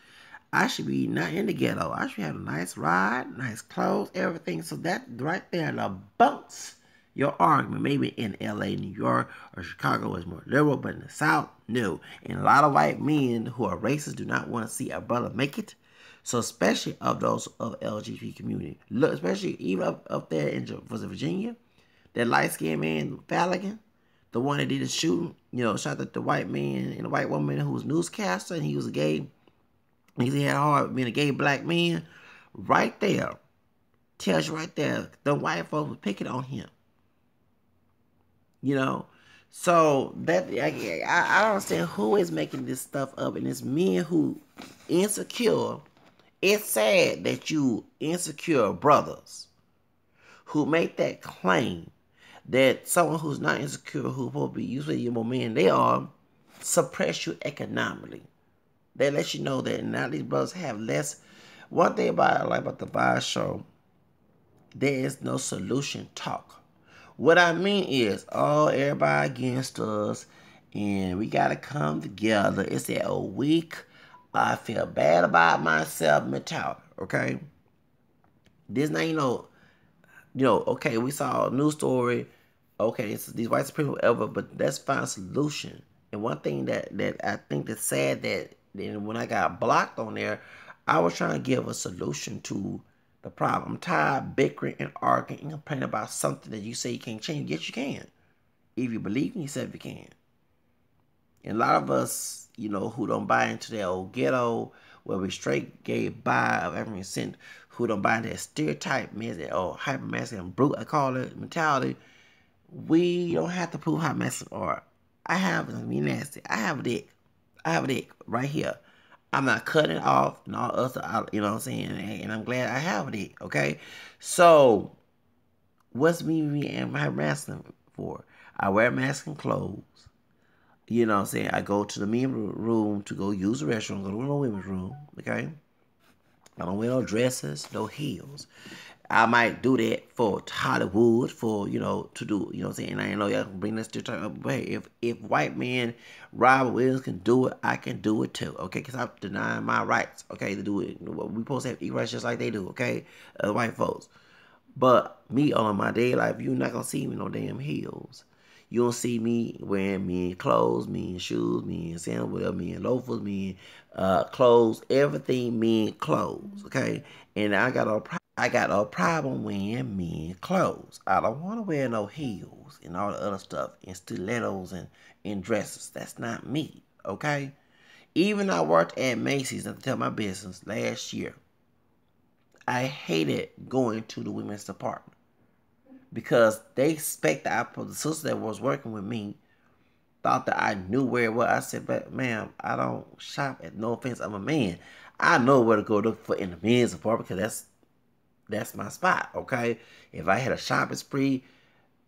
I should be not in the ghetto. I should have a nice ride, nice clothes, everything. So that right there, bounce your argument. Maybe in LA, New York, or Chicago is more liberal, but in the South, no. And a lot of white men who are racist do not want to see a brother make it. So especially of those of LGBT community, look, especially even up there in Virginia, that light skinned man Falligan, the one that did the shooting, shot at the white man and the white woman who was newscaster and he was a gay. He had hard being a gay black man. Right there, tells you right there, the white folks was picking on him. You know, so that I don't understand who is making this stuff up, and it's men who insecure. It's sad that you insecure brothers who make that claim that someone who's not insecure, who will be usually your more men, they are suppress you economically. They let you know that now these brothers have less. One thing about I like about the Vibe show, there is no solution talk. What I mean is, oh, everybody against us, and we gotta come together. It's that a week. I feel bad about myself mentality. Okay, this now okay, we saw a news story. Okay, it's these white supremacists, whatever, but let's find a solution. And one thing that I think that's sad that then when I got blocked on there, I was trying to give a solution to the problem. I'm tired of bickering and arguing and complaining about something that you say you can't change. Yes, you can. If you believe in yourself, you can. And a lot of us, who don't buy into that old ghetto where we straight gave by of every cent, who don't buy into that stereotype, or hyper masculine brute, I call it, mentality, we don't have to prove how masculine are. I have, me nasty, I have a dick. I have a dick right here. I'm not cutting it off and all us, you know what I'm saying? And I'm glad I have a dick, okay? So, what's me and my masculine for? I wear masculine clothes. You know what I'm saying? I go to the men's room to go use the restroom, go to the women's room, okay? I don't wear no dresses, no heels. I might do that for Hollywood, for, to do, you know what I'm saying? And I know y'all can bring that stereotype up, but hey, if white men, Robert Williams can do it, I can do it too, okay? Because I'm denying my rights, okay, to do it. We supposed to have equal rights just like they do, okay? White folks. But me on my day life, you're not gonna see me no damn heels. You don't see me wearing me in clothes, me in shoes, me in sandals, whatever, me in loafers, me in clothes, everything me in clothes, okay? And I got a problem wearing men clothes. I don't want to wear no heels and all the other stuff and stilettos and dresses. That's not me, okay? Even I worked at Macy's, not to tell my business, last year. I hated going to the women's department because they expect the sister that was working with me thought that I knew where it was. I said, but ma'am, I don't shop at, no offense, I'm a man. I know where to go look for in the men's department because that's my spot, okay? If I had a shopping spree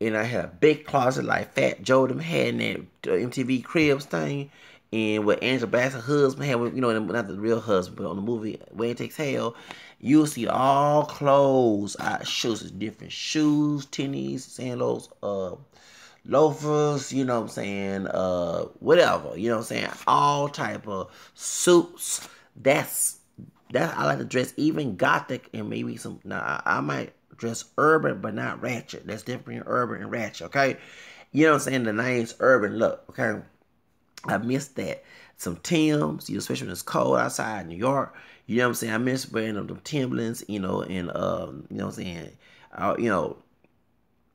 and I had a big closet like Fat Joe them had in that MTV Cribs thing, and what Angela Bassett's husband had, not the real husband, but on the movie Wayne Takes Hell, you'll see all clothes, shoes, different shoes, tennies, sandals, loafers, you know what I'm saying, whatever, you know what I'm saying, all type of suits. That's I like to dress even gothic and maybe some. Now I might dress urban but not ratchet. That's different between urban and ratchet. Okay, you know what I'm saying. The name's urban look. Okay, I miss that. Some Timbs, especially when it's cold outside New York. You know what I'm saying. I miss wearing them Timberlands. And you know what I'm saying.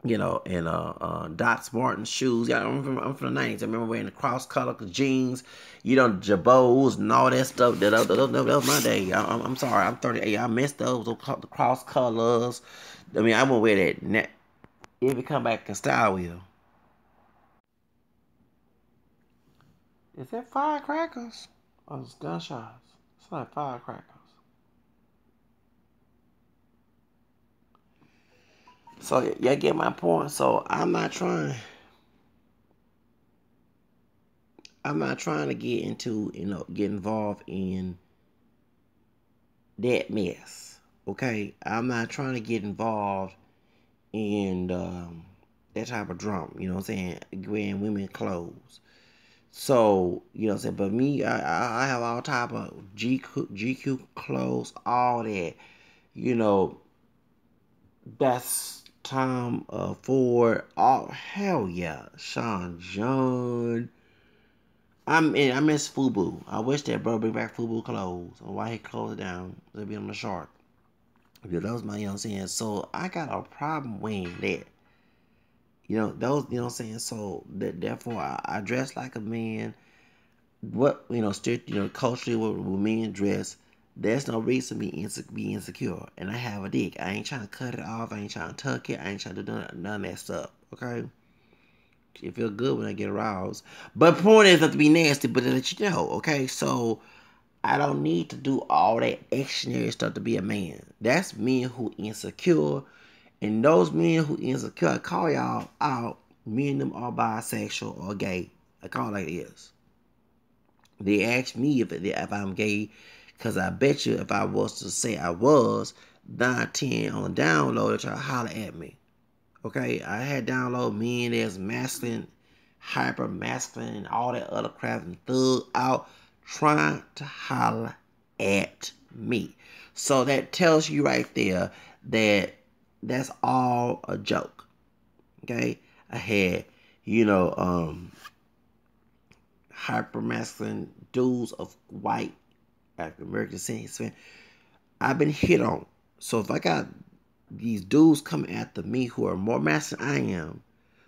And Doc Martens shoes. Yeah, I'm from the 90s. I remember wearing the cross-color jeans, Jabots and all that stuff. That was my day. I'm sorry, I'm 38. I missed those the cross colors. I mean, I won't wear that. If it come back in style, will. Is that firecrackers? Oh, it's gunshots. It's like firecrackers. So, y'all get my point. So, I'm not trying to get into, get involved in that mess. Okay, I'm not trying to get involved in that type of drama. You know what I'm saying? Wearing women clothes. So you know what I'm saying. But me, I have all type of GQ clothes, all that. You know, that's Tom Ford. Oh hell yeah, Sean John. I miss Fubu. I wish that bro bring back Fubu clothes. Or why he closed it down? It'll be on the shark. Yeah, that was my, you know what I'm saying? So I got a problem wearing that. Those, you know what I'm saying? So therefore I dress like a man. What, still, culturally what men dress, there's no reason to be insecure. And I have a dick. I ain't trying to cut it off. I ain't trying to tuck it. I ain't trying to do none of that stuff. Okay? It feel good when I get aroused. But point is not to be nasty, but to let you know, okay? So I don't need to do all that extraordinary stuff to be a man. That's men who insecure. And those men who insecure, I call y'all out. Me and them are bisexual or gay. I call it like it is. They ask me if I'm gay, because I bet you if I was to say I was, 9, 10 on the download, they try to holler at me. Okay, I had download men that's masculine, hyper masculine, and all that other crap and thug out trying to holler at me. So that tells you right there that that's all a joke. Okay, I had, hyper masculine dudes of white African American descent. I've been hit on. So if I got these dudes coming after me who are more masculine than I am,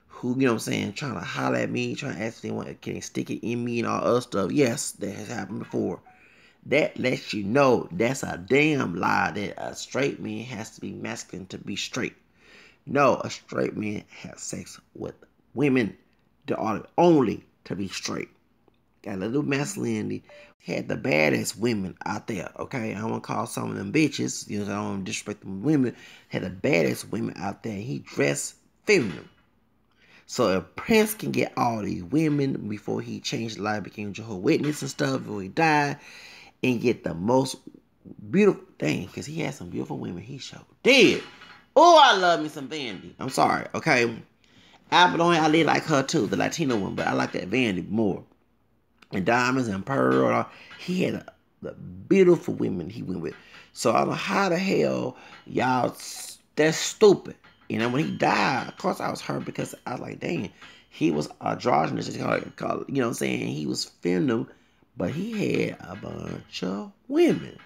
who, trying to holler at me, trying to ask if they want to stick it in me and all other stuff. Yes, that has happened before. That lets you know that's a damn lie that a straight man has to be masculine to be straight. No, a straight man has sex with women that are only to be straight. Got a little masculinity. Had the baddest women out there, okay? I don't want to call some of them bitches. I don't want to disrespect them women. Had the baddest women out there. He dressed feminine. So if Prince can get all these women before he changed his life, became Jehovah's Witness and stuff, before he died, and get the most beautiful thing, because he had some beautiful women, he showed dead. Oh, I love me some Vandy. I'm sorry, okay? Abalone, I like her too, the Latino one, but I like that Vandy more. And Diamonds and Pearl, he had the beautiful women he went with. So I don't know how the hell y'all, that's stupid. When he died, of course I was hurt because I was like, dang, he was androgynous, you know what I'm saying? He was feminine, but he had a bunch of women.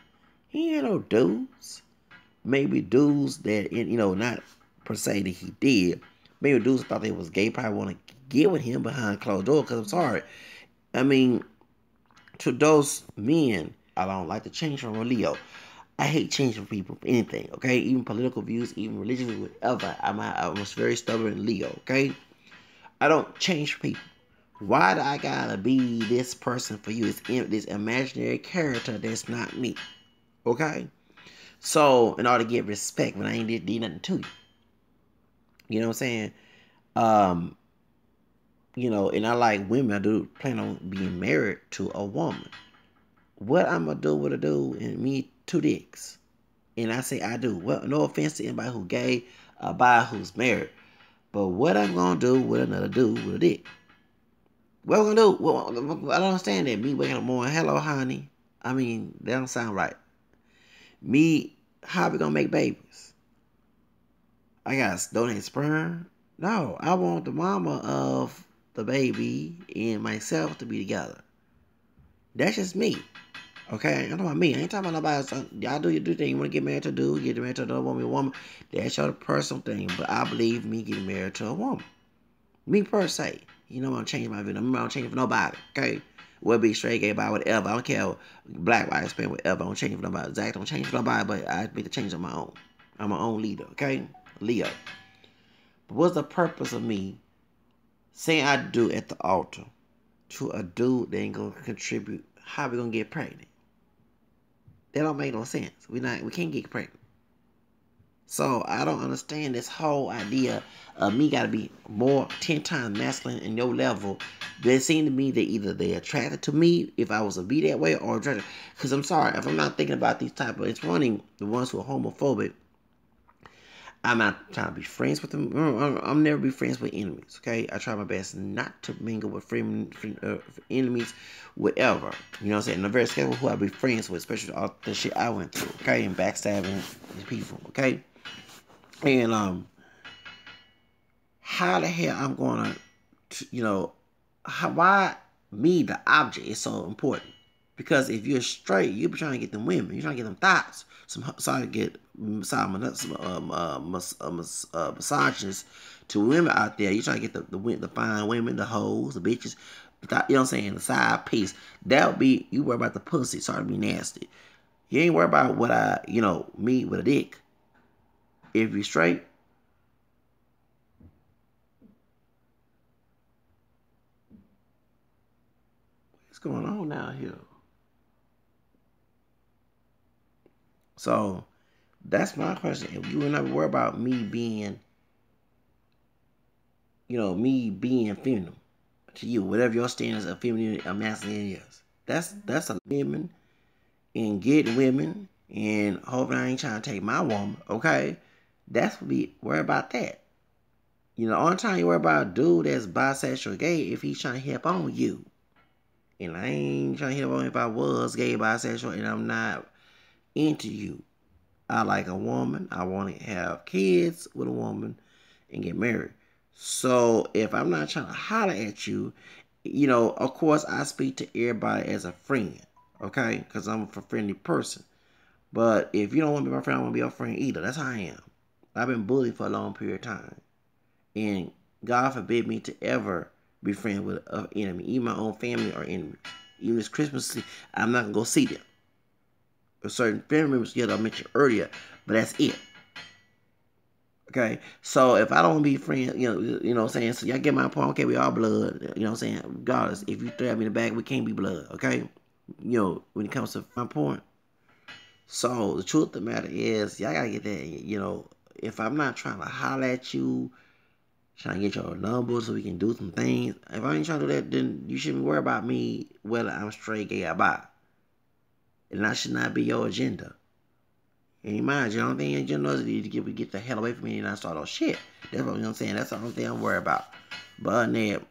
He had no dudes. Maybe dudes that, not per se that he did. Maybe dudes thought they was gay, probably want to get with him behind closed doors, because I'm sorry. I mean, to those men, I don't like to change from a Leo. I hate changing people for anything, okay? Even political views, even religious, whatever. I'm a very stubborn Leo, okay? I don't change people. Why do I gotta be this person for you? It's this imaginary character that's not me, okay? So, in order to get respect when I ain't did nothing to you. You know what I'm saying? And I like women. I do plan on being married to a woman. What I'm gonna do with a dude and me 2 dicks. And I say I do. Well, no offense to anybody who's gay or bi who's married. But what I'm gonna do with another dude with a dick? What I'm gonna do? Well, I don't understand that. Me waking up morning, hello honey. I mean, that don't sound right. Me, how we gonna make babies? I gotta donate sperm? No, I want the mama of the baby and myself to be together. That's just me. Okay, I'm talking about me. I ain't talking about nobody else. Y'all do your thing. You want to get married to a dude, get married to another woman. That's your personal thing. But I believe me getting married to a woman. Me per se. I'm going to change my view. I'm not change for nobody. Okay? Whether be straight, gay, bi, whatever. I don't care. Black, white, Hispanic, whatever. I don't change for nobody. Zach don't change for nobody, but I make the change on my own. I'm my own leader. Okay? Leo. But what's the purpose of me saying I do at the altar to a dude that ain't going to contribute? How we going to get pregnant? That don't make no sense. We can't get pregnant. So I don't understand this whole idea of me gotta be more 10 times masculine in your level. They seem to me that either they're attracted to me if I was to be that way, or attracted. Because I'm sorry, if I'm not thinking about these type of, it's running the ones who are homophobic. I'm not trying to be friends with them. I'm never be friends with enemies, okay? I try my best not to mingle with enemies, whatever. You know what I'm saying? And I'm very skeptical who I be friends with, especially all the shit I went through, okay? And backstabbing these people, okay? And, how the hell I'm gonna, why me, the object, is so important? Because if you're straight, you'll be trying to get them women. You're trying to get them thoughts. Misogynist to women out there. You're trying to get the fine women, the hoes, the bitches. You know what I'm saying? The side piece. That'll be, you worry about the pussy. Sorry to be nasty. You ain't worry about what me with a dick. If you're straight, What's going on down here? So that's my question. If you would not worry about me being, me being feminine to you, whatever your standards of femininity or masculinity is. That's a women and get women and hoping I ain't trying to take my woman, okay? That's what we worry about that. The only time you worry about a dude that's bisexual gay if he's trying to hip on you. And I ain't trying to hip on if I was gay, bisexual, and I'm not into you. I like a woman. I want to have kids with a woman and get married. So if I'm not trying to holler at you, of course I speak to everybody as a friend, okay? Because I'm a friendly person. But if you don't want to be my friend, I don't want to be your friend either. That's how I am. I've been bullied for a long period of time. And God forbid me to ever be friends with an enemy, even my own family or enemy. Even this Christmas, I'm not going to go see them. A certain family members I mentioned earlier, but that's it. Okay, so if I don't be friends, what I'm saying? So y'all get my point. Okay, we all blood. You know what I'm saying? Regardless, if you stab me in the back, we can't be blood. Okay, when it comes to my point. So the truth of the matter is, y'all gotta get that. If I'm not trying to holler at you, trying to get your number so we can do some things. If I ain't trying to do that, then you shouldn't worry about me whether I'm straight, gay, or bi. And that should not be your agenda. And mind you, the only thing your agenda is to get the hell away from me and not start all shit. That's what I'm saying. That's the only thing I'm worried about. But other than that,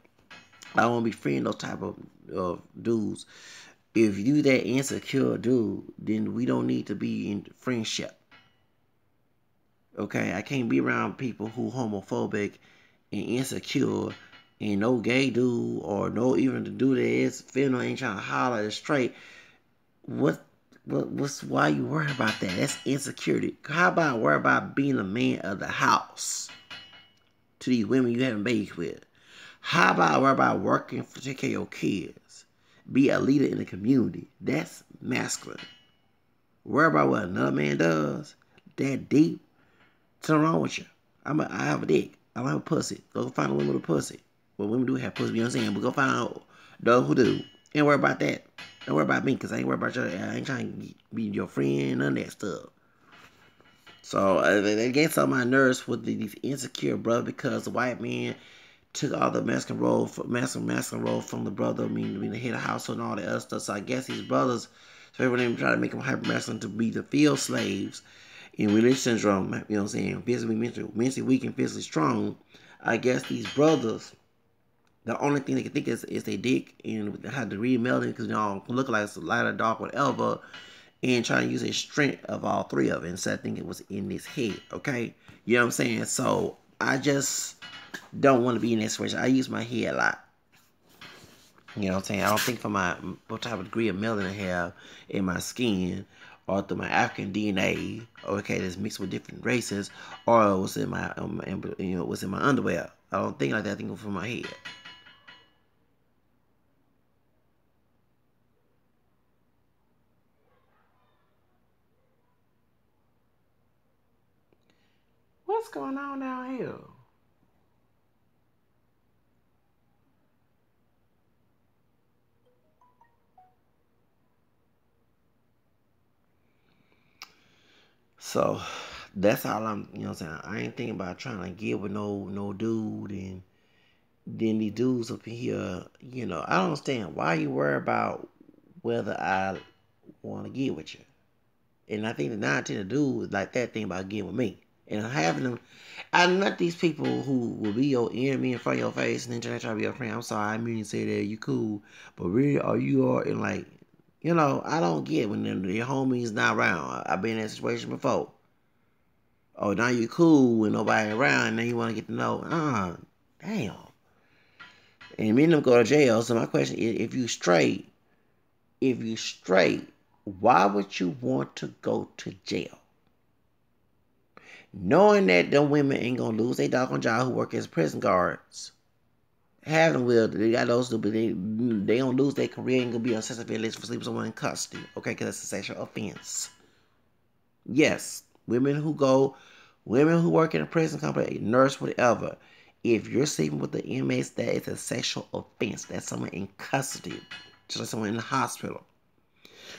I don't want to be friending those type of dudes. If you that insecure dude, then we don't need to be in friendship. Okay, I can't be around people who homophobic and insecure and no gay dude or no even the dude that is feminine ain't trying to holler at straight. What's why you worry about that? That's insecurity. How about worry about being a man of the house to these women you having babies with? How about worry about working to take care of your kids? Be a leader in the community. That's masculine. Worry about what another man does. That deep. Something wrong with you. I have a dick. I don't have a pussy. Go find a woman with a pussy. Well, women do have pussy, you know what I'm saying? But go find out those who do. Ain't worry about that. Don't worry about me, because I ain't worry about you. I ain't trying to be your friend, none of that stuff. So, it gets on my nerves with these insecure brothers because the white man took all the masculine role from the brother, being the head of household and all that other stuff. So I guess these brothers, especially when they try to make them hyper masculine to be the field slaves in religious syndrome, you know what I'm saying, physically, mentally weak and physically strong. I guess these brothers, the only thing they can think is they dick and how to remeld it because they all look like it's light or dark, whatever, and trying to use a strength of all three of it instead of thinking it was in his head, okay? You know what I'm saying? So I just don't want to be in that situation. I use my head a lot. You know what I'm saying? I don't think for what type of degree of melanin I have in my skin or through my African DNA, okay, that's mixed with different races, or what's in my what's in my underwear. I don't think like that. I think from my head. What's going on down here? So that's all you know what I'm saying? I ain't thinking about trying to get with no dude, and then these dudes up in here, I don't understand why you worry about whether I want to get with you. And I think the 9 10 dude is like that thing about getting with me. And having them, I met these people who will be your enemy in front of your face and then try to be your friend. I'm sorry, I mean to say that you cool, but really, are you are and like, I don't get when your homies not around. I've been in that situation before. Oh, now you cool when nobody around, and then you want to get to know. Damn. And me and them go to jail. So my question is, if you straight, why would you want to go to jail? Knowing that them women ain't gonna lose their doggone job who work as prison guards. Having will, they got those but they don't lose their career and gonna be on sex offender list for sleeping with someone in custody. Okay, because that's a sexual offense. Yes, women who work in a prison company, a nurse, whatever. If you're sleeping with the inmates, that is a sexual offense. That's someone in custody. just like someone in the hospital.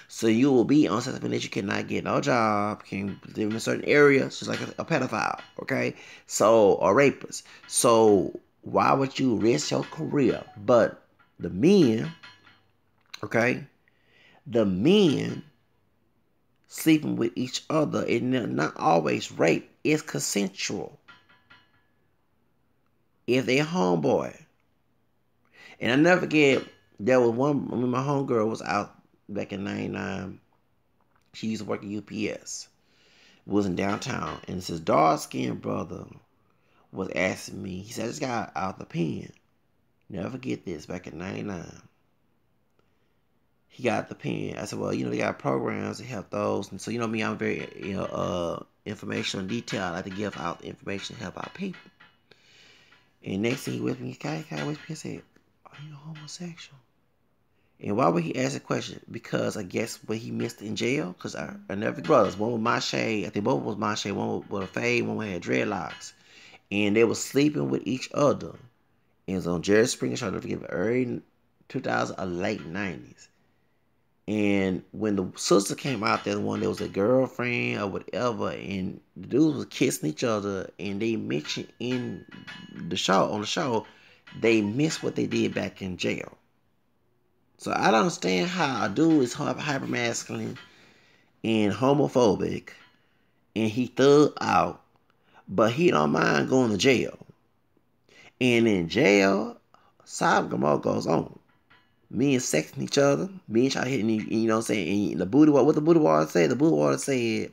So you will be on something that you cannot get no job, can live in a certain area, just like a pedophile, okay? So, or rapist. So why would you risk your career? But the men, okay, the men sleeping with each other, and not always rape, it's consensual. If they homeboy. And I never forget, there was one, when my homegirl was out back in 99, she used to work at UPS. Was in downtown, and his dark-skinned brother was asking me, he said, I just got out the pen. Never forget this, back in 99. He got the pen. I said, well, they got programs to help those. And so, me, I'm very, informational and detailed. I like to give out information to help out people. And next thing he with me, Kai with me, I said, are you homosexual? And why would he ask a question? Because I guess what he missed in jail. Because I never brothers. One with my shade. I think both was my shade. One with a fade. One had dreadlocks. And they were sleeping with each other. And it was on Jerry Springer show. I never forget, early 2000 or late 90s. And when the sister came out there, the one that was a girlfriend or whatever, and the dudes was kissing each other, and they mentioned in the show, they missed what they did back in jail. So I don't understand how a dude is hyper masculine and homophobic, and he thug out, but he don't mind going to jail. And in jail, Sodom and Gomorrah goes on. Men sexing each other, men trying to hit, you know what I'm saying? And the booty water, what the booty water said? The booty water said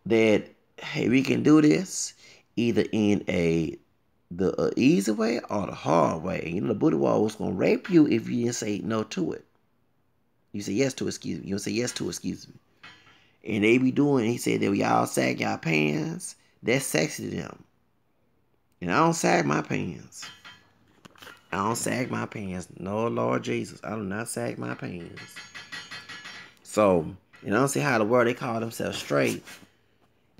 that, hey, we can do this either in the easy way or the hard way. And the booty water was going to rape you if you didn't say no to it. You say yes to it, excuse me. You don't say yes to it, excuse me. And they be doing, he said that we all sag y'all pants. That's sexy to them. And I don't sag my pants. I don't sag my pants. No, Lord Jesus. I do not sag my pants. So, and I don't see how the world they call themselves straight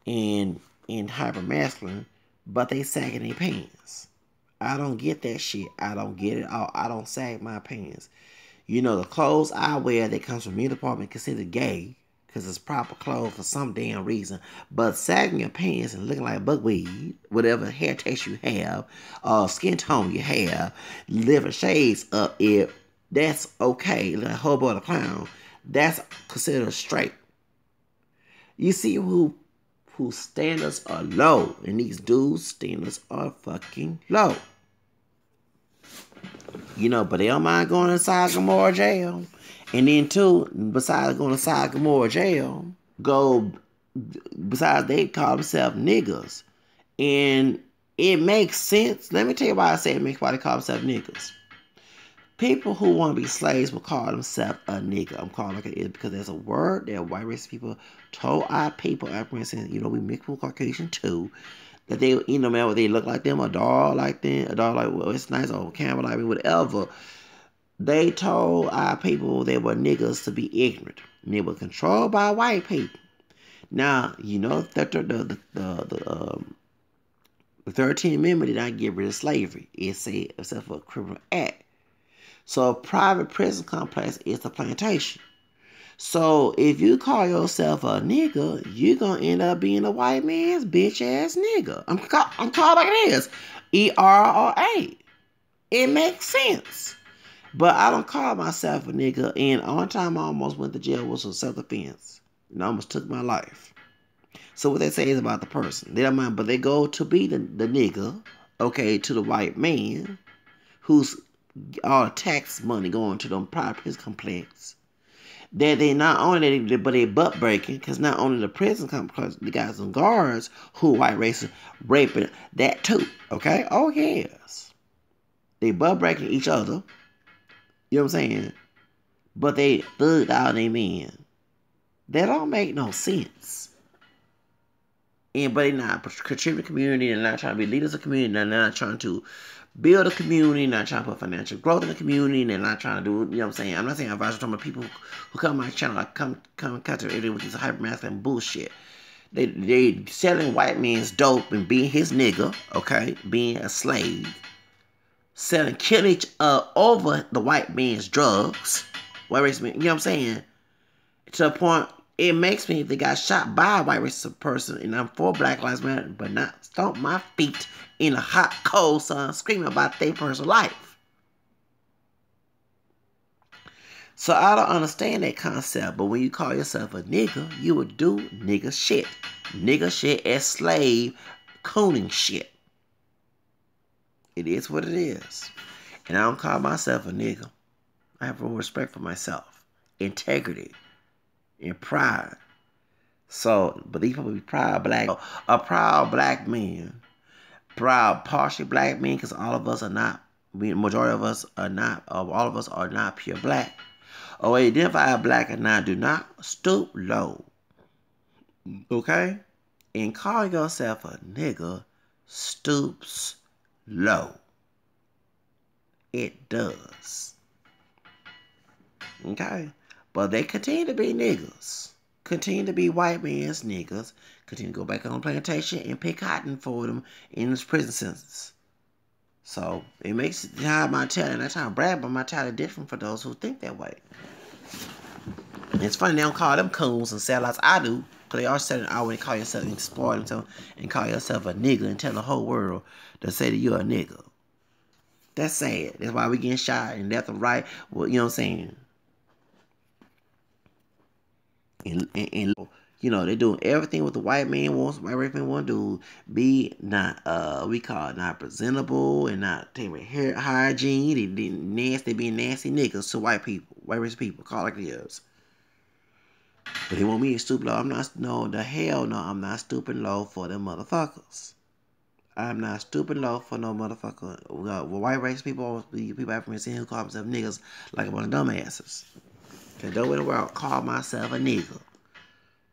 and hyper masculine, but they sagging their pants. I don't get that shit. I don't get it all. I don't sag my pants. The clothes I wear that comes from me department considered gay because it's proper clothes for some damn reason. But sagging your pants and looking like buckwheat, whatever hair taste you have, skin tone you have, living shades up it, that's okay. Like Hobo the Clown, that's considered straight. You see who standards are low, and these dudes' standards are fucking low. But they don't mind going to Sodom and Gomorrah jail. And then, too, besides going to Sodom and Gomorrah jail, besides they call themselves niggas. And it makes sense. Let me tell you why I say it makes why they call themselves niggas. People who want to be slaves will call themselves a nigga. I'm calling it like it is because there's a word that white race people told our people, for instance, we mix with Caucasian too, that they, man, whether they look like them, a dog like them, a dog like, well, it's nice, or camel like me, whatever. They told our people they were niggas to be ignorant. And they were controlled by white people. Now, the 13th Amendment did not get rid of slavery. It said, except for a criminal act. So a private prison complex is the plantation. So if you call yourself a nigga, you're going to end up being a white man's bitch ass nigga. I'm called like it is. ERRA. It makes sense. But I don't call myself a nigga. And one time I almost went to jail was for self-defense. And I almost took my life. So what they say is about the person. They don't mind, but they go to be the nigga, okay, to the white man who's all the tax money going to them private prison complex. That they not only but they butt breaking, because not only the prison complex, they got some guards who white racist raping that too. Okay? Oh yes. They butt breaking each other. You know what I'm saying? But they thugged out their men. That don't make no sense. But they're not contributing to the community. They're not trying to be leaders of the community. They're not trying to build a community. They're not trying to put financial growth in the community. They're not trying to do, you know what I'm saying? I'm not saying I'm talking about people who come on my channel, like come to every with this hyper masculine bullshit. They selling white man's dope and being his nigga, okay? Being a slave. selling, killing each other over the white man's drugs. White race man, you know what I'm saying? To the point, it makes me, if they got shot by a white racist person, and I'm for Black Lives Matter, but not stomp my feet in a hot, cold sun screaming about their personal life. So I don't understand that concept, but when you call yourself a nigga, you would do nigga shit. Nigga shit as slave cooning shit. It is what it is. And I don't call myself a nigga. I have real respect for myself, integrity, and pride. So, but these people be proud black, a proud black man, proud partially black men, because all of us are not, majority of us are not, all of us are not pure black. Or identify black or not, do not stoop low. Okay? And call yourself a nigga stoops low. It does. Okay? But they continue to be niggas. Continue to be white man's niggas. Continue to go back on the plantation and pick cotton for them in his prison sentence. So it makes my mentality, and I try to brag about my mentality different for those who think that way. And it's funny they don't call them coons and sellouts. I do, because they are selling out when they call yourself and spoil themselves and call yourself a nigga and tell the whole world to say that you're a nigga. That's sad. That's why we getting shot and left and right. Well, you know what I'm saying? And you know, they're doing everything what the white man wants, white race man want to do. Be not, we call it not presentable and not taking hair hygiene. They being nasty niggas to white people, white race people. Call it like it is. But they want me to stoop low. I'm not, no, the hell no, I'm not stooping low for them motherfuckers. I'm not stooping low for no motherfucker. White race people, people African who call themselves niggas like a bunch of dumbasses. Cause don't in the world call myself a nigga.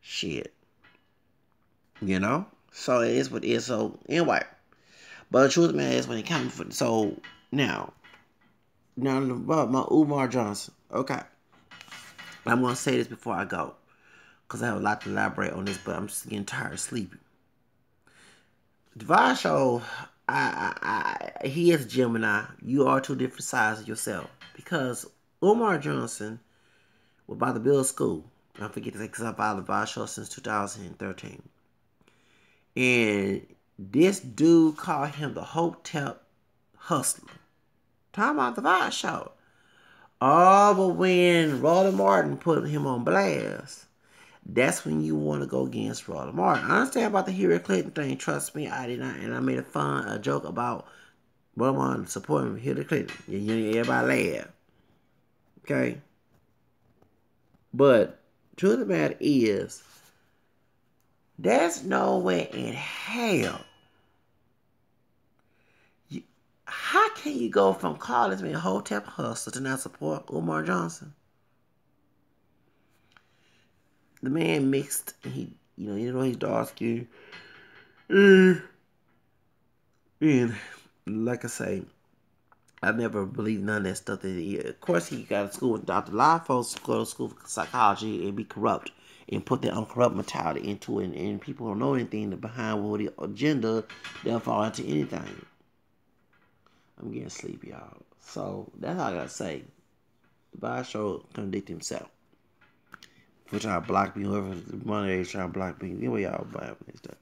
Shit. You know? So it is what it is. So anyway. But the truth of the matter is when it comes for so now about my Umar Johnson. Okay. I'm gonna say this before I go. Because I have a lot to elaborate on this, but I'm just getting tired of sleeping. Devasho, he is a Gemini. You are two different sides of yourself. Because Umar Johnson was about to build a school. I forget to say because I've followed Devasho since 2013. And this dude called him the Hotep Hustler. Talking about Devasho. Oh, but when Roland Martin put him on blast, that's when you want to go against Roland Martin. I understand about the Hillary Clinton thing. Trust me, I did not. And I made a joke about Roland Martin supporting Hillary Clinton. Everybody laugh. Okay? But truth of the matter is, there's no way in hell. How can you go from calling this man Hotep Hustler to not support Umar Johnson? The man mixed, he's dark skinned. And like I say, I never believed none of that stuff. Of course, he got to school with Dr. Live folks, go to school for psychology and be corrupt and put their uncorrupt mentality into it. And people don't know anything behind what the agenda, they'll fall into anything. I'm getting sleepy, y'all. So that's all I gotta say. Devasho contradict himself. For trying to block me, whoever the money is trying to block me. Anyway, y'all, bye. Next time.